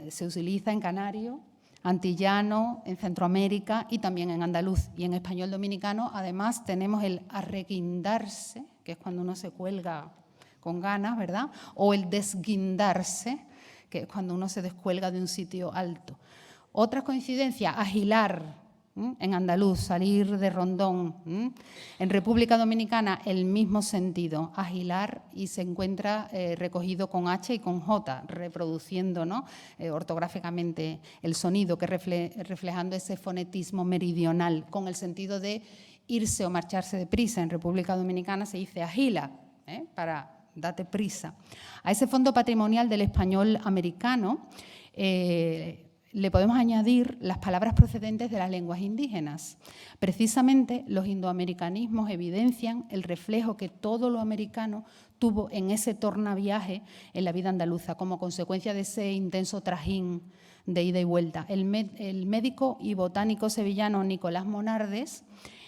se utiliza en canario, antillano, en Centroamérica y también en andaluz. Y en español dominicano, además, tenemos el arreguindarse, que es cuando uno se cuelga con ganas, ¿verdad?, o el desguindarse, que es cuando uno se descuelga de un sitio alto. Otra coincidencia, agilar, En andaluz, salir de rondón. En República Dominicana, el mismo sentido, agilar, y se encuentra recogido con H y con J, reproduciendo, ¿no?, ortográficamente el sonido, que reflejando ese fonetismo meridional, con el sentido de irse o marcharse deprisa. En República Dominicana se dice agila, para date prisa. A ese fondo patrimonial del español americano le podemos añadir las palabras procedentes de las lenguas indígenas. Precisamente los indoamericanismos evidencian el reflejo que todo lo americano tuvo en ese tornaviaje en la vida andaluza, como consecuencia de ese intenso trajín de ida y vuelta. El médico y botánico sevillano Nicolás Monardes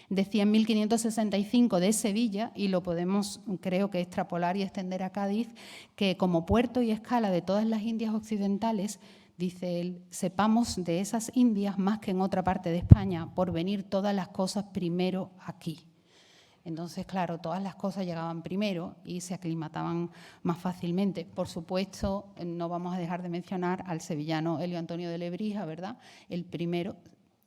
decía en 1565 de Sevilla, y lo podemos, creo que, extrapolar y extender a Cádiz, que como puerto y escala de todas las Indias occidentales, dice él, sepamos de esas Indias más que en otra parte de España, por venir todas las cosas primero aquí. Entonces, claro, todas las cosas llegaban primero y se aclimataban más fácilmente. Por supuesto, no vamos a dejar de mencionar al sevillano Elio Antonio de Lebrija, ¿verdad?, el primero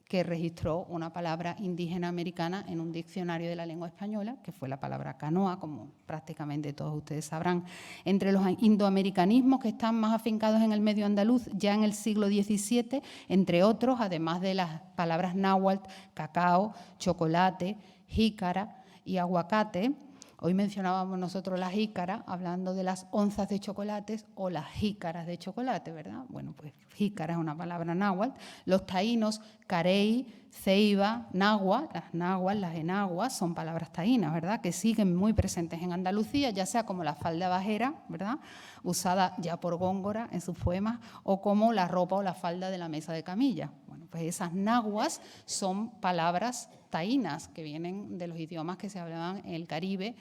que registró una palabra indígena americana en un diccionario de la lengua española, que fue la palabra canoa, como prácticamente todos ustedes sabrán. Entre los indoamericanismos que están más afincados en el medio andaluz, ya en el siglo XVII, entre otros, además de las palabras náhuatl, cacao, chocolate, jícara y aguacate. Hoy mencionábamos nosotros las jícaras, hablando de las onzas de chocolates o las jícaras de chocolate, ¿verdad? Bueno, pues jícara es una palabra náhuatl. Los taínos, carey, ceiba, nagua, las enaguas son palabras taínas, ¿verdad?, que siguen muy presentes en Andalucía, ya sea como la falda bajera, ¿verdad?, usada ya por Góngora en sus poemas, o como la ropa o la falda de la mesa de camilla. Bueno, pues esas naguas son palabras taínas que vienen de los idiomas que se hablaban en el Caribe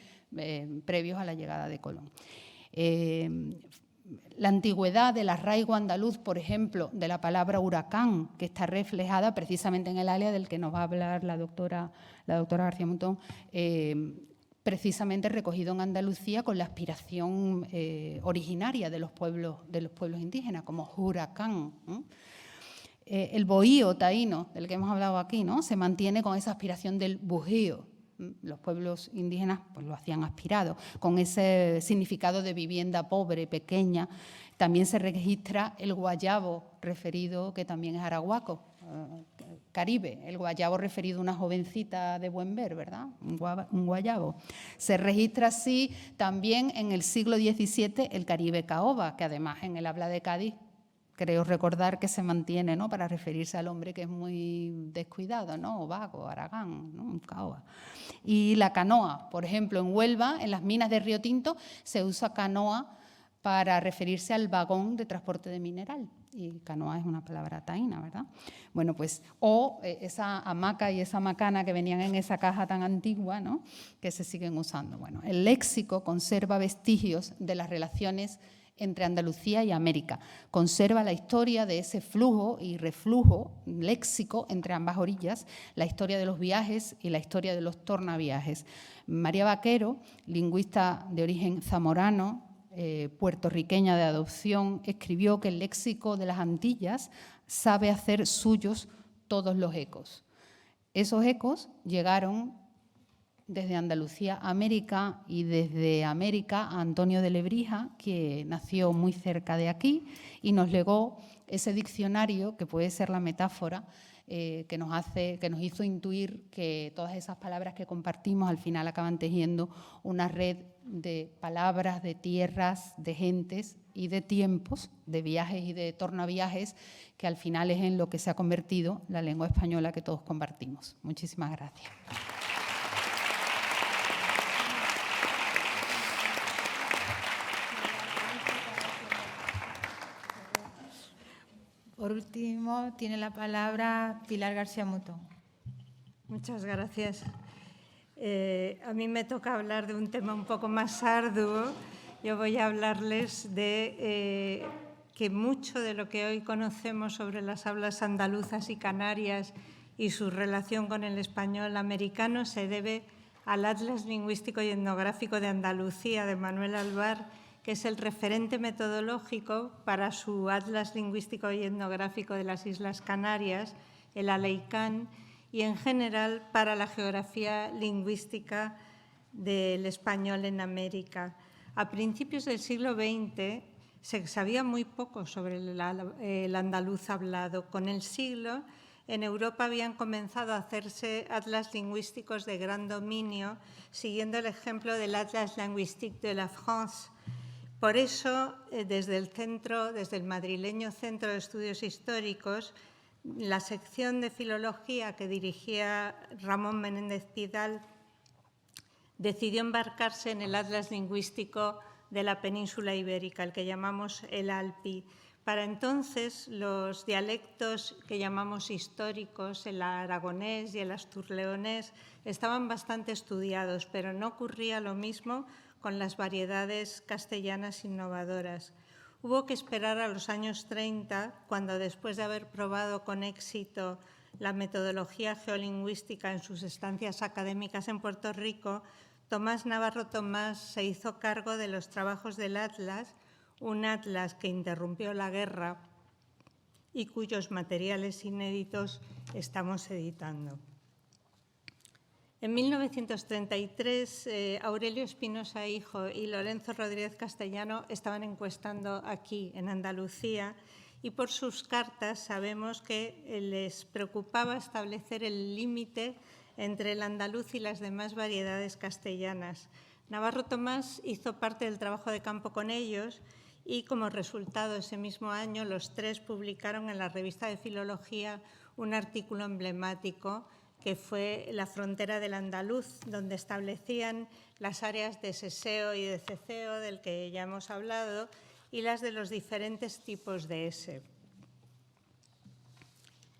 previos a la llegada de Colón. La antigüedad del arraigo andaluz, por ejemplo, de la palabra huracán, que está reflejada precisamente en el alia del que nos va a hablar la doctora García Mutón, precisamente recogido en Andalucía con la aspiración originaria de los pueblos indígenas, como huracán. El bohío taíno, del que hemos hablado aquí, ¿no?, se mantiene con esa aspiración del bujío. Los pueblos indígenas pues lo hacían aspirado, con ese significado de vivienda pobre, pequeña. También se registra el guayabo, referido, que también es arahuaco, Caribe, el guayabo referido a una jovencita de buen ver, ¿verdad?, un guayabo. Se registra así también en el siglo XVII el Caribe caoba, que además en el habla de Cádiz creo recordar que se mantiene, ¿no?, para referirse al hombre que es muy descuidado, ¿no?, o vago, aragán, ¿no?, un caoba. Y la canoa, por ejemplo, en Huelva, en las minas de Río Tinto, se usa canoa para referirse al vagón de transporte de mineral. Y canoa es una palabra taína, ¿verdad? Bueno, pues, o esa hamaca y esa macana que venían en esa caja tan antigua, ¿no?, que se siguen usando. Bueno, el léxico conserva vestigios de las relaciones entre Andalucía y América. Conserva la historia de ese flujo y reflujo léxico entre ambas orillas, la historia de los viajes y la historia de los tornaviajes. María Vaquero, lingüista de origen zamorano, puertorriqueña de adopción, escribió que el léxico de las Antillas sabe hacer suyos todos los ecos. Esos ecos llegaron desde Andalucía a América, y desde América a Antonio de Lebrija, que nació muy cerca de aquí y nos legó ese diccionario que puede ser la metáfora que nos hizo intuir que todas esas palabras que compartimos al final acaban tejiendo una red de palabras, de tierras, de gentes y de tiempos, de viajes y de tornaviajes, que al final es en lo que se ha convertido la lengua española que todos compartimos. Muchísimas gracias. Por último, tiene la palabra Pilar García Mutón. Muchas gracias. A mí me toca hablar de un tema un poco más arduo. Yo voy a hablarles de que mucho de lo que hoy conocemos sobre las hablas andaluzas y canarias y su relación con el español americano se debe al Atlas Lingüístico y Etnográfico de Andalucía de Manuel Alvar, que es el referente metodológico para su Atlas Lingüístico y Etnográfico de las Islas Canarias, el ALEICAN, y en general para la geografía lingüística del español en América. A principios del siglo XX se sabía muy poco sobre el andaluz hablado. Con el siglo, en Europa habían comenzado a hacerse atlas lingüísticos de gran dominio, siguiendo el ejemplo del Atlas linguistique de la France. Por eso, desde el madrileño Centro de Estudios Históricos, la sección de filología que dirigía Ramón Menéndez Pidal decidió embarcarse en el Atlas lingüístico de la península ibérica, el que llamamos el ALPI. Para entonces, los dialectos que llamamos históricos, el aragonés y el asturleonés, estaban bastante estudiados, pero no ocurría lo mismo con las variedades castellanas innovadoras. Hubo que esperar a los años 30, cuando después de haber probado con éxito la metodología geolingüística en sus estancias académicas en Puerto Rico, Tomás Navarro Tomás se hizo cargo de los trabajos del Atlas, un atlas que interrumpió la guerra y cuyos materiales inéditos estamos editando. En 1933, Aurelio Espinosa Hijo y Lorenzo Rodríguez Castellano estaban encuestando aquí, en Andalucía, y por sus cartas sabemos que les preocupaba establecer el límite entre el andaluz y las demás variedades castellanas. Navarro Tomás hizo parte del trabajo de campo con ellos y, como resultado, ese mismo año, los tres publicaron en la revista de Filología un artículo emblemático que fue La frontera del andaluz, donde establecían las áreas de seseo y de ceceo, del que ya hemos hablado, y las de los diferentes tipos de S.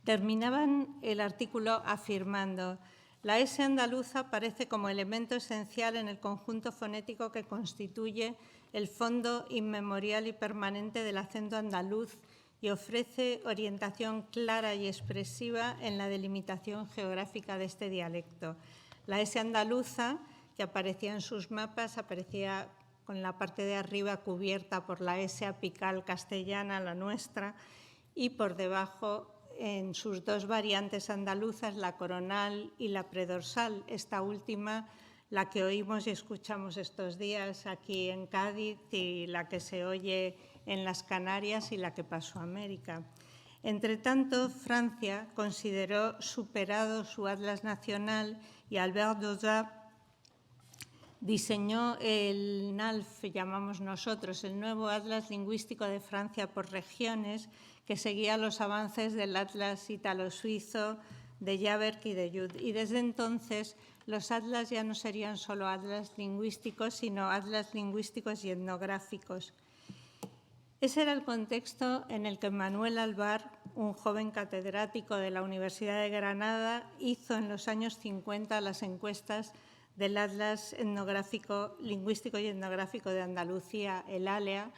Terminaban el artículo afirmando: la S andaluza aparece como elemento esencial en el conjunto fonético que constituye el fondo inmemorial y permanente del acento andaluz y ofrece orientación clara y expresiva en la delimitación geográfica de este dialecto. La S andaluza, que aparecía en sus mapas, aparecía con la parte de arriba cubierta por la S apical castellana, la nuestra, y por debajo en sus dos variantes andaluzas, la coronal y la predorsal, esta última la que oímos y escuchamos estos días aquí en Cádiz y la que se oye en las Canarias y la que pasó a América. Entre tanto, Francia consideró superado su atlas nacional y Albert Dauzat diseñó el NALF, llamamos nosotros, el nuevo Atlas Lingüístico de Francia por regiones, que seguía los avances del Atlas italo-suizo, de Jaberk y de Jud. Y desde entonces los atlas ya no serían solo atlas lingüísticos, sino atlas lingüísticos y etnográficos. Ese era el contexto en el que Manuel Alvar, un joven catedrático de la Universidad de Granada, hizo en los años 50 las encuestas del Atlas Etnográfico, Lingüístico y Etnográfico de Andalucía, el ALEA,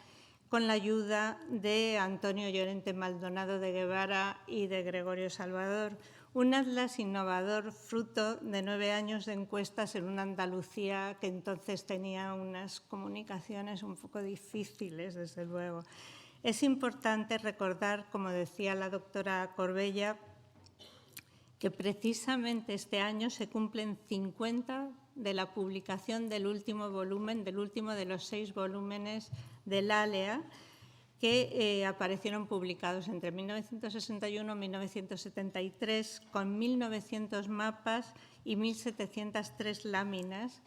con la ayuda de Antonio Llorente Maldonado de Guevara y de Gregorio Salvador. Un atlas innovador fruto de 9 años de encuestas en una Andalucía que entonces tenía unas comunicaciones un poco difíciles, desde luego. Es importante recordar, como decía la doctora Corbella, que precisamente este año se cumplen 50 de la publicación del último volumen, del último de los 6 volúmenes del ALEA, que aparecieron publicados entre 1961 y 1973, con 1.900 mapas y 1.703 láminas,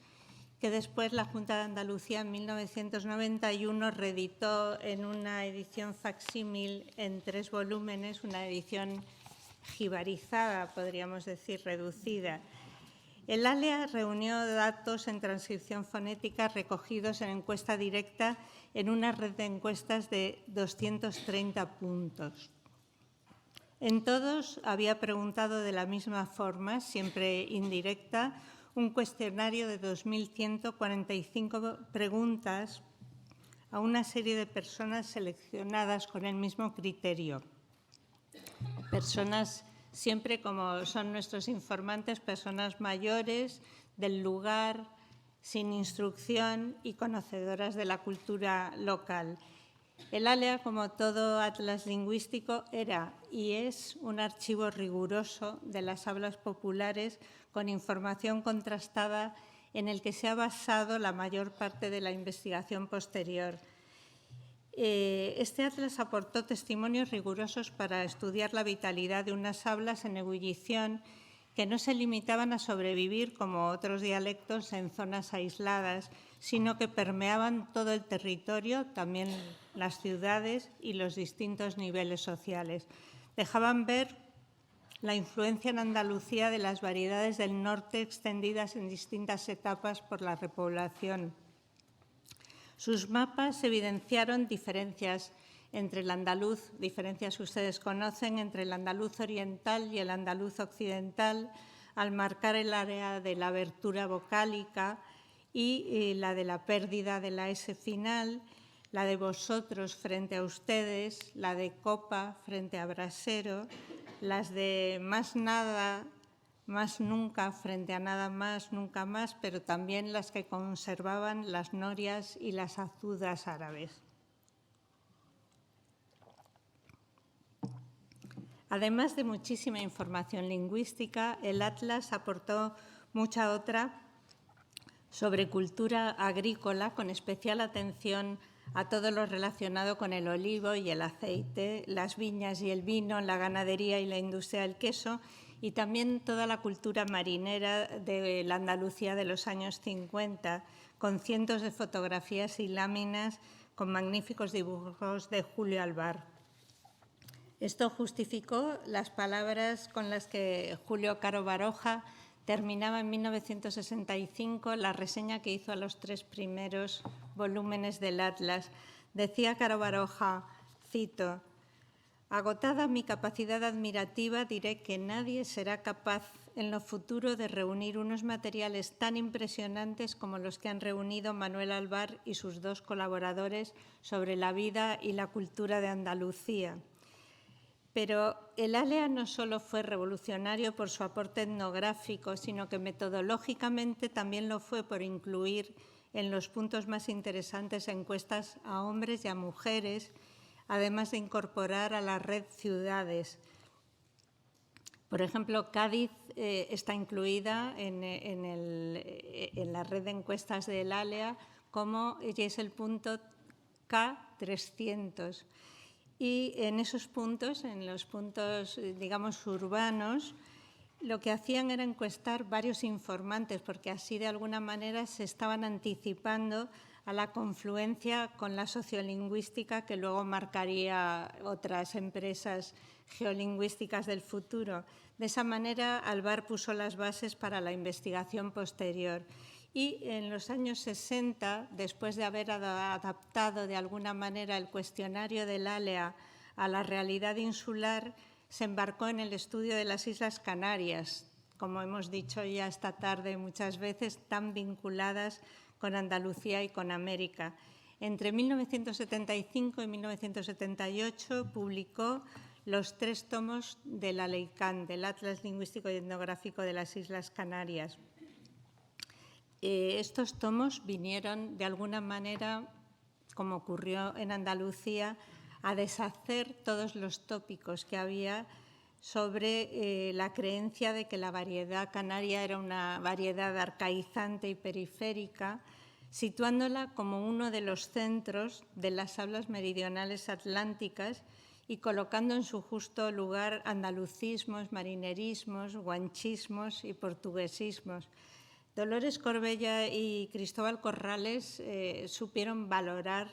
que después la Junta de Andalucía en 1991 reeditó en una edición facsímil en 3 volúmenes, una edición jibarizada, podríamos decir, reducida. El ALEA reunió datos en transcripción fonética recogidos en encuesta directa en una red de encuestas de 230 puntos. En todos había preguntado de la misma forma, siempre indirecta, un cuestionario de 2.145 preguntas a una serie de personas seleccionadas con el mismo criterio. Personas, siempre como son nuestros informantes, personas mayores del lugar, sin instrucción y conocedoras de la cultura local. El ALEA, como todo atlas lingüístico, era y es un archivo riguroso de las hablas populares con información contrastada en el que se ha basado la mayor parte de la investigación posterior. Este atlas aportó testimonios rigurosos para estudiar la vitalidad de unas hablas en ebullición que no se limitaban a sobrevivir como otros dialectos en zonas aisladas, sino que permeaban todo el territorio, también las ciudades y los distintos niveles sociales. Dejaban ver la influencia en Andalucía de las variedades del norte extendidas en distintas etapas por la repoblación. Sus mapas evidenciaron diferencias entre el andaluz, diferencias que ustedes conocen, entre el andaluz oriental y el andaluz occidental, al marcar el área de la abertura vocálica y la de la pérdida de la S final, la de vosotros frente a ustedes, la de copa frente a brasero, las de más nada, más nunca frente a nada más, nunca más, pero también las que conservaban las norias y las azudas árabes. Además de muchísima información lingüística, el atlas aportó mucha otra sobre cultura agrícola, con especial atención a todo lo relacionado con el olivo y el aceite, las viñas y el vino, la ganadería y la industria del queso, y también toda la cultura marinera de la Andalucía de los años 50, con cientos de fotografías y láminas con magníficos dibujos de Julio Alvar. Esto justificó las palabras con las que Julio Caro Baroja terminaba en 1965 la reseña que hizo a los 3 primeros volúmenes del Atlas. Decía Caro Baroja, cito: «Agotada mi capacidad admirativa, diré que nadie será capaz en lo futuro de reunir unos materiales tan impresionantes como los que han reunido Manuel Alvar y sus 2 colaboradores sobre la vida y la cultura de Andalucía». Pero el ALEA no solo fue revolucionario por su aporte etnográfico, sino que metodológicamente también lo fue por incluir en los puntos más interesantes encuestas a hombres y a mujeres, además de incorporar a la red ciudades. Por ejemplo, Cádiz está incluida en la red de encuestas del ALEA y es el punto K300. Y en esos puntos, en los puntos, digamos, urbanos, lo que hacían era encuestar varios informantes, porque así de alguna manera se estaban anticipando a la confluencia con la sociolingüística que luego marcaría otras empresas geolingüísticas del futuro. De esa manera, Alvar puso las bases para la investigación posterior. Y en los años 60, después de haber adaptado de alguna manera el cuestionario del ALEA a la realidad insular, se embarcó en el estudio de las Islas Canarias, como hemos dicho ya esta tarde muchas veces, tan vinculadas con Andalucía y con América. Entre 1975 y 1978 publicó los 3 tomos del ALEICAN, del Atlas Lingüístico y Etnográfico de las Islas Canarias. Estos tomos vinieron de alguna manera, como ocurrió en Andalucía, a deshacer todos los tópicos que había sobre la creencia de que la variedad canaria era una variedad arcaizante y periférica, situándola como uno de los centros de las hablas meridionales atlánticas y colocando en su justo lugar andalucismos, marinerismos, guanchismos y portuguesismos. Dolores Corbella y Cristóbal Corrales supieron valorar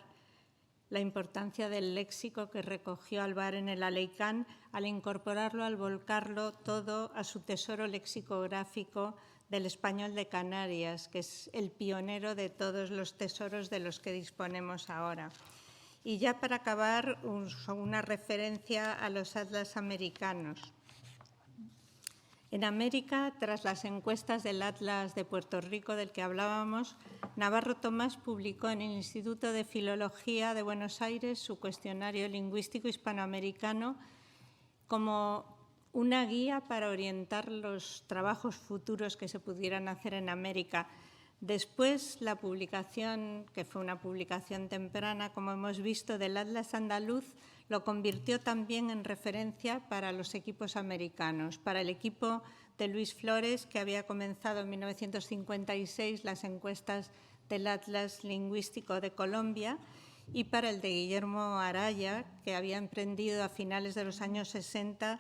la importancia del léxico que recogió Alvar en el ALEICAN al incorporarlo, al volcarlo todo a su tesoro lexicográfico del español de Canarias, que es el pionero de todos los tesoros de los que disponemos ahora. Y ya para acabar, una referencia a los atlas americanos. En América, tras las encuestas del Atlas de Puerto Rico del que hablábamos, Navarro Tomás publicó en el Instituto de Filología de Buenos Aires su cuestionario lingüístico hispanoamericano como una guía para orientar los trabajos futuros que se pudieran hacer en América. Después, la publicación, que fue una publicación temprana, como hemos visto, del Atlas andaluz, lo convirtió también en referencia para los equipos americanos, para el equipo de Luis Flores, que había comenzado en 1956 las encuestas del Atlas Lingüístico de Colombia, y para el de Guillermo Araya, que había emprendido a finales de los años 60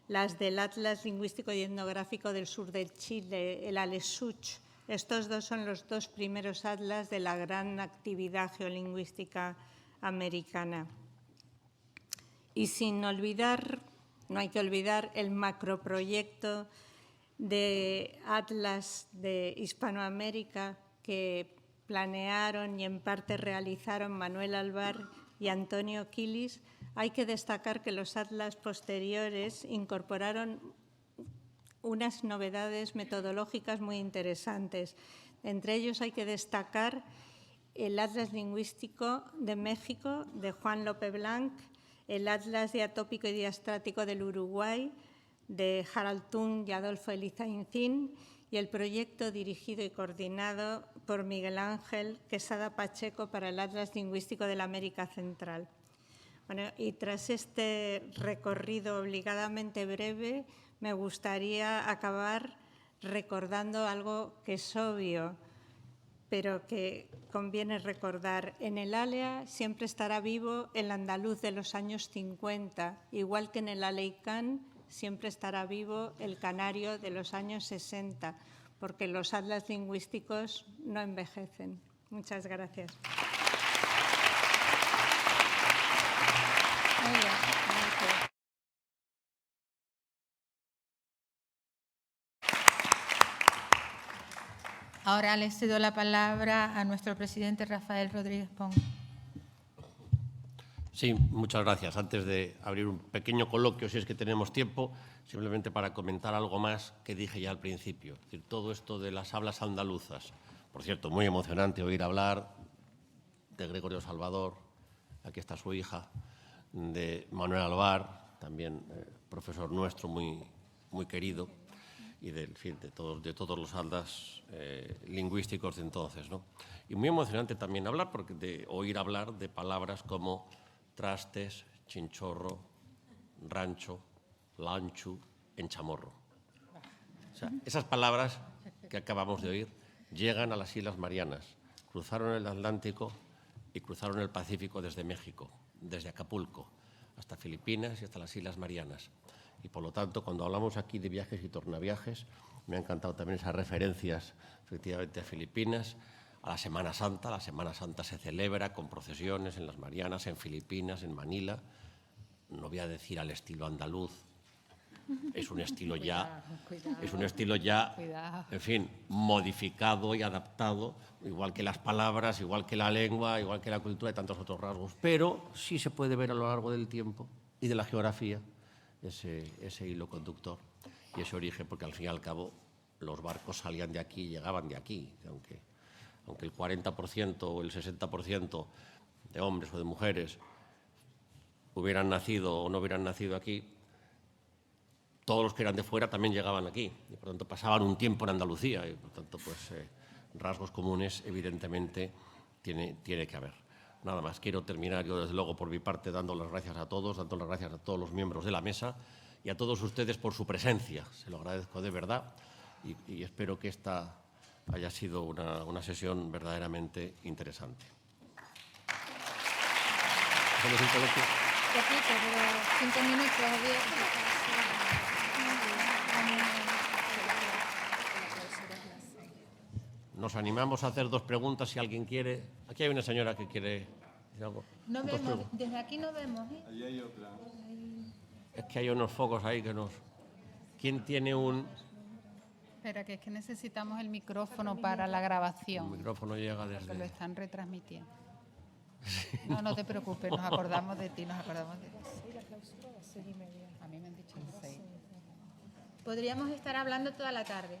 las del Atlas Lingüístico y Etnográfico del sur de Chile, el ALESUCH. Estos dos son los dos primeros atlas de la gran actividad geolingüística americana. Y sin olvidar, no hay que olvidar el macroproyecto de Atlas de Hispanoamérica que planearon y en parte realizaron Manuel Alvar y Antonio Quilis. Hay que destacar que los atlas posteriores incorporaron unas novedades metodológicas muy interesantes. Entre ellos hay que destacar el Atlas Lingüístico de México, de Juan López Blanc, el Atlas Diatópico y Diastrático del Uruguay, de Harald Thun y Adolfo Elizaincín, y el proyecto dirigido y coordinado por Miguel Ángel Quesada Pacheco para el Atlas Lingüístico de la América Central. Bueno, y tras este recorrido obligadamente breve, me gustaría acabar recordando algo que es obvio, pero que conviene recordar. En el ALEA siempre estará vivo el andaluz de los años 50, igual que en el ALEICAN siempre estará vivo el canario de los años 60, porque los atlas lingüísticos no envejecen. Muchas gracias. Muy bien, gracias. Ahora le cedo la palabra a nuestro presidente Rafael Rodríguez Pons. Sí, muchas gracias. Antes de abrir un pequeño coloquio, si es que tenemos tiempo, simplemente para comentar algo más que dije ya al principio. Es decir, todo esto de las hablas andaluzas. Por cierto, muy emocionante oír hablar de Gregorio Salvador, aquí está su hija, de Manuel Alvar, también profesor nuestro muy querido, y de todos los atlas lingüísticos de entonces, ¿no? Y muy emocionante también oír hablar de palabras como trastes, chinchorro, rancho, lanchu, enchamorro. O sea, esas palabras que acabamos de oír llegan a las Islas Marianas, cruzaron el Atlántico y cruzaron el Pacífico desde México, desde Acapulco hasta Filipinas y hasta las Islas Marianas. Y, por lo tanto, cuando hablamos aquí de viajes y tornaviajes, me ha encantado también esas referencias, efectivamente, a Filipinas, a la Semana Santa. La Semana Santa se celebra con procesiones en las Marianas, en Filipinas, en Manila. No voy a decir al estilo andaluz. Es un estilo ya, en fin, modificado y adaptado, igual que las palabras, igual que la lengua, igual que la cultura y tantos otros rasgos. Pero sí se puede ver a lo largo del tiempo y de la geografía ese hilo conductor y ese origen, porque al fin y al cabo los barcos salían de aquí y llegaban de aquí, aunque el 40% o el 60% de hombres o de mujeres hubieran nacido o no hubieran nacido aquí, todos los que eran de fuera también llegaban aquí y, por tanto, pasaban un tiempo en Andalucía y, por tanto, pues rasgos comunes, evidentemente, tiene que haber. Nada más, quiero terminar yo, desde luego, por mi parte, dando las gracias a todos, dando las gracias a todos los miembros de la mesa y a todos ustedes por su presencia. Se lo agradezco de verdad y espero que esta haya sido una sesión verdaderamente interesante. ¿Hacemos un coloquio? Poquito, pero 5 minutos o 10. Nos animamos a hacer 2 preguntas si alguien quiere. Aquí hay una señora que quiere decir algo. No vemos, desde aquí no vemos, ¿eh? Allí hay otra. Es que hay unos focos ahí que nos... ¿Quién tiene un...? Espera, que es que necesitamos el micrófono para la grabación. El micrófono llega Porque lo desde... están retransmitiendo. No, no te preocupes, nos acordamos de ti, nos acordamos de ti. A mí me han dicho el 6. Podríamos estar hablando toda la tarde.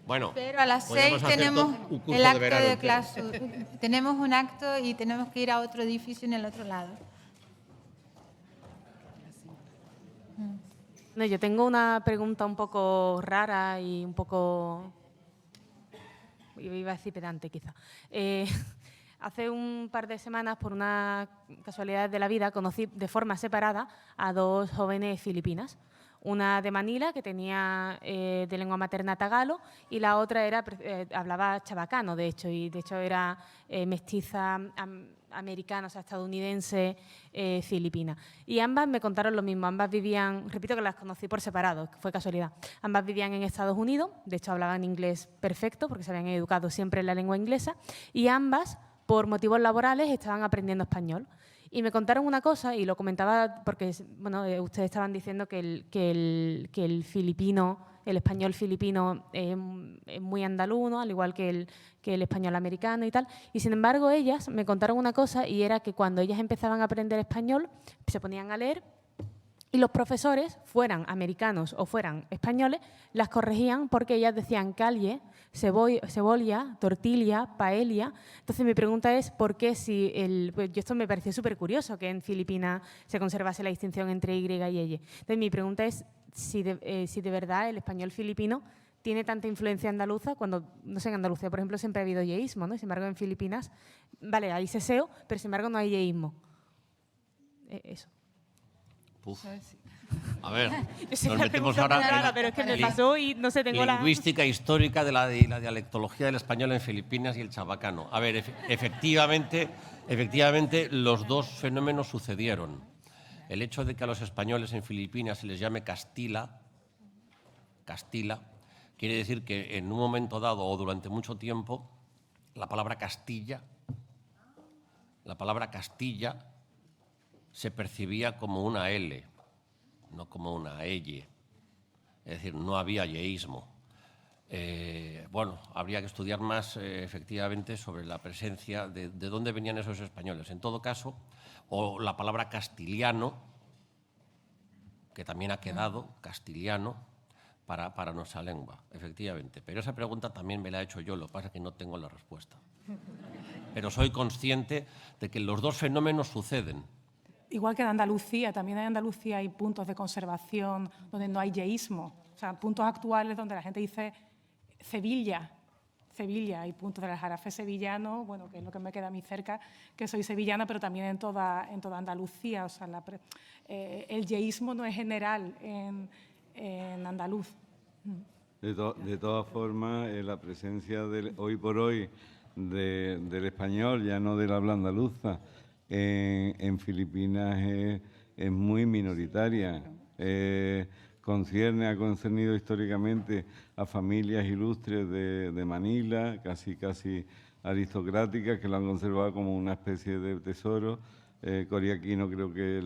Bueno, Pero a las 6 podemos hacer tenemos un curso el acto verano de entero. clausura. Tenemos un acto y tenemos que ir a otro edificio en el otro lado. No, yo tengo una pregunta un poco rara y un poco iba a decir pedante quizá. Hace un par de semanas, por una casualidad de la vida, conocí de forma separada a dos jóvenes filipinas. Una de Manila, que tenía de lengua materna tagalo, y la otra hablaba chabacano, de hecho, y de hecho era mestiza americana, o sea, estadounidense, filipina. Y ambas me contaron lo mismo, ambas vivían, repito que las conocí por separado, fue casualidad, ambas vivían en Estados Unidos, de hecho hablaban inglés perfecto, porque se habían educado siempre en la lengua inglesa, y ambas, por motivos laborales, estaban aprendiendo español. Y me contaron una cosa, y lo comentaba porque bueno, ustedes estaban diciendo que el filipino, el español filipino es muy andaluz, ¿no? Al igual que el español americano y tal. Y sin embargo, ellas me contaron una cosa, y era que cuando ellas empezaban a aprender español, se ponían a leer, y los profesores, fueran americanos o fueran españoles, las corregían porque ellas decían calle, cebolla, tortilla, paella. Entonces mi pregunta es por qué pues esto me pareció súper curioso que en Filipinas se conservase la distinción entre Y y Y. Entonces mi pregunta es si de verdad el español filipino tiene tanta influencia andaluza cuando, no sé, en Andalucía, por ejemplo, siempre ha habido yeísmo, ¿no? Sin embargo, en Filipinas, vale, hay seseo, pero sin embargo no hay yeísmo. Eso. Uf. A ver, Yo sé nos que la metemos pregunta ahora es rara, en pero es que me pasó y no sé, tengo lingüística histórica de la dialectología del español en Filipinas y el chabacano. A ver, efectivamente, los dos fenómenos sucedieron. El hecho de que a los españoles en Filipinas se les llame Castilla, quiere decir que en un momento dado o durante mucho tiempo, la palabra Castilla se percibía como una L, no como una L. Es decir, no había yeísmo. Bueno, habría que estudiar más, efectivamente, sobre la presencia de dónde venían esos españoles. En todo caso, o la palabra castiliano, que también ha quedado castiliano para nuestra lengua, efectivamente. Pero esa pregunta también me la he hecho yo, lo que pasa es que no tengo la respuesta. Pero soy consciente de que los dos fenómenos suceden. Igual que en Andalucía, también en Andalucía hay puntos de conservación donde no hay yeísmo. O sea, puntos actuales donde la gente dice Sevilla, hay puntos del Aljarafe sevillano, bueno, que es lo que me queda a mí cerca, que soy sevillana, pero también en toda Andalucía. O sea, el yeísmo no es general en andaluz. De todas formas, la presencia hoy por hoy del español, ya no del habla andaluza, en Filipinas es muy minoritaria. Ha concernido históricamente a familias ilustres de Manila, casi aristocráticas, que lo han conservado como una especie de tesoro. Cory Aquino creo que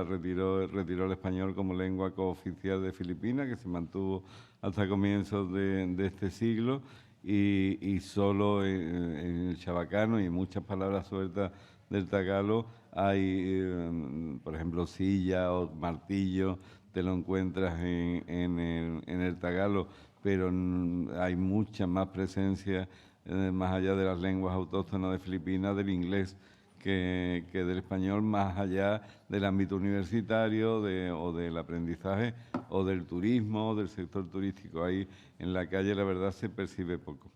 retiró el español como lengua cooficial de Filipinas, que se mantuvo hasta comienzos de este siglo, y solo en el chabacano y en muchas palabras sueltas del tagalo hay, por ejemplo, silla o martillo, te lo encuentras en el tagalo, pero hay mucha más presencia, más allá de las lenguas autóctonas de Filipinas, del inglés que del español, más allá del ámbito universitario o del aprendizaje o del turismo, o del sector turístico. Ahí en la calle la verdad se percibe poco.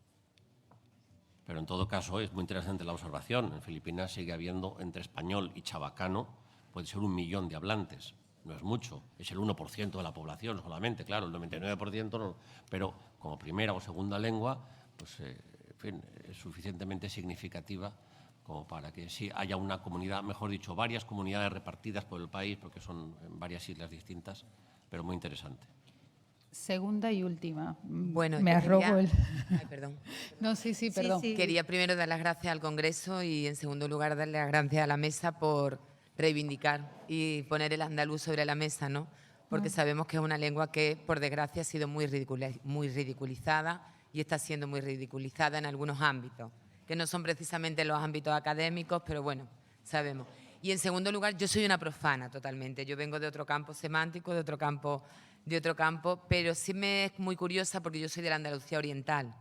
Pero en todo caso es muy interesante la observación. En Filipinas sigue habiendo entre español y chabacano, puede ser 1 millón de hablantes. No es mucho, es el 1% de la población solamente, claro, el 99% no. Pero como primera o segunda lengua, pues en fin, es suficientemente significativa como para que sí haya una comunidad, mejor dicho, varias comunidades repartidas por el país, porque son en varias islas distintas, pero muy interesante. Segunda y última. Bueno, me arrogo el... Ay, perdón. No, sí, perdón. Sí. Quería primero dar las gracias al Congreso y, en segundo lugar, darle las gracias a la mesa por reivindicar y poner el andaluz sobre la mesa, ¿no? Porque sabemos que es una lengua que, por desgracia, ha sido muy ridiculizada y está siendo muy ridiculizada en algunos ámbitos, que no son precisamente los ámbitos académicos, pero bueno, sabemos. Y en segundo lugar, yo soy una profana totalmente. Yo vengo de otro campo semántico, de otro campo, pero sí me es muy curiosa porque yo soy de la Andalucía Oriental.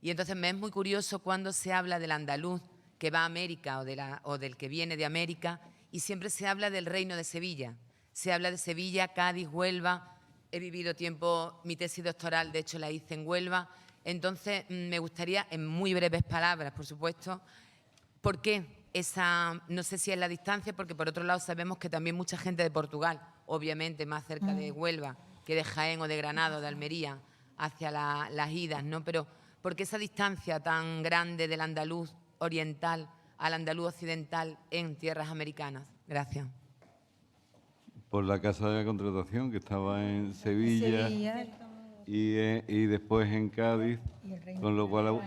Y entonces me es muy curioso cuando se habla del andaluz que va a América o del que viene de América, y siempre se habla del Reino de Sevilla. Se habla de Sevilla, Cádiz, Huelva. He vivido tiempo, mi tesis doctoral, de hecho, la hice en Huelva. Entonces, me gustaría, en muy breves palabras, por supuesto, ¿por qué esa, no sé si es la distancia, porque por otro lado sabemos que también mucha gente de Portugal, obviamente más cerca de Huelva que de Jaén o de Granada o de Almería, hacia las idas, ¿no? Pero ¿por qué esa distancia tan grande del andaluz oriental al andaluz occidental en tierras americanas? Gracias. Por la Casa de la Contratación, que estaba en Sevilla, y después en Cádiz, con lo cual...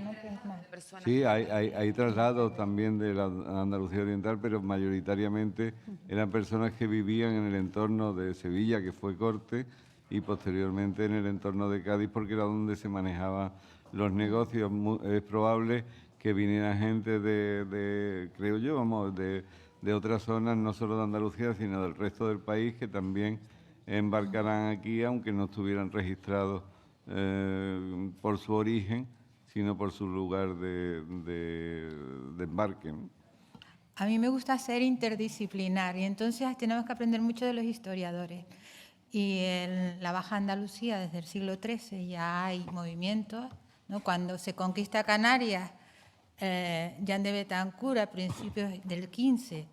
Sí, hay traslados también de la Andalucía Oriental, pero mayoritariamente eran personas que vivían en el entorno de Sevilla, que fue corte, y posteriormente en el entorno de Cádiz, porque era donde se manejaban los negocios. Es probable que viniera gente creo yo, vamos, de otras zonas, no solo de Andalucía, sino del resto del país, que también embarcarán aquí, aunque no estuvieran registrados por su origen, sino por su lugar de embarque, ¿no? A mí me gusta ser interdisciplinar y entonces tenemos que aprender mucho de los historiadores. Y en la Baja Andalucía, desde el siglo XIII, ya hay movimientos, ¿no? Cuando se conquista Canarias, Jean de Betancourt, a principios del XV,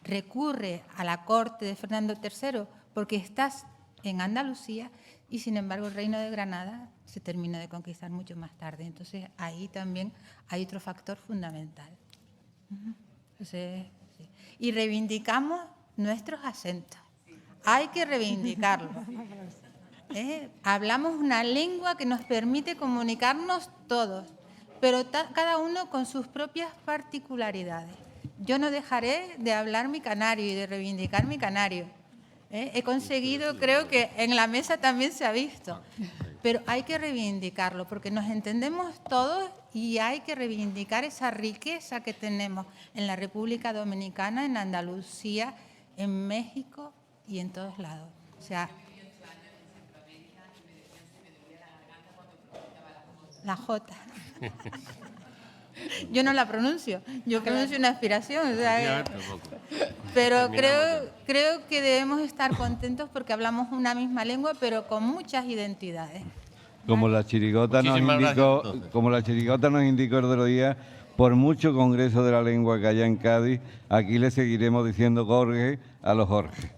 recurre a la corte de Fernando III porque estás en Andalucía y, sin embargo, el Reino de Granada se termina de conquistar mucho más tarde. Entonces, ahí también hay otro factor fundamental. Entonces, sí. Y reivindicamos nuestros acentos. Hay que reivindicarlos. Hablamos una lengua que nos permite comunicarnos todos, pero cada uno con sus propias particularidades. Yo no dejaré de hablar mi canario y de reivindicar mi canario. He conseguido, creo que en la mesa también se ha visto, pero hay que reivindicarlo porque nos entendemos todos y hay que reivindicar esa riqueza que tenemos en la República Dominicana, en Andalucía, en México y en todos lados. O sea, la J. Yo no la pronuncio, yo pronuncio una aspiración. O sea, pero creo que debemos estar contentos porque hablamos una misma lengua, pero con muchas identidades. Como la chirigota nos indicó el otro día, por mucho congreso de la lengua que haya en Cádiz, aquí le seguiremos diciendo Jorge a los Jorge.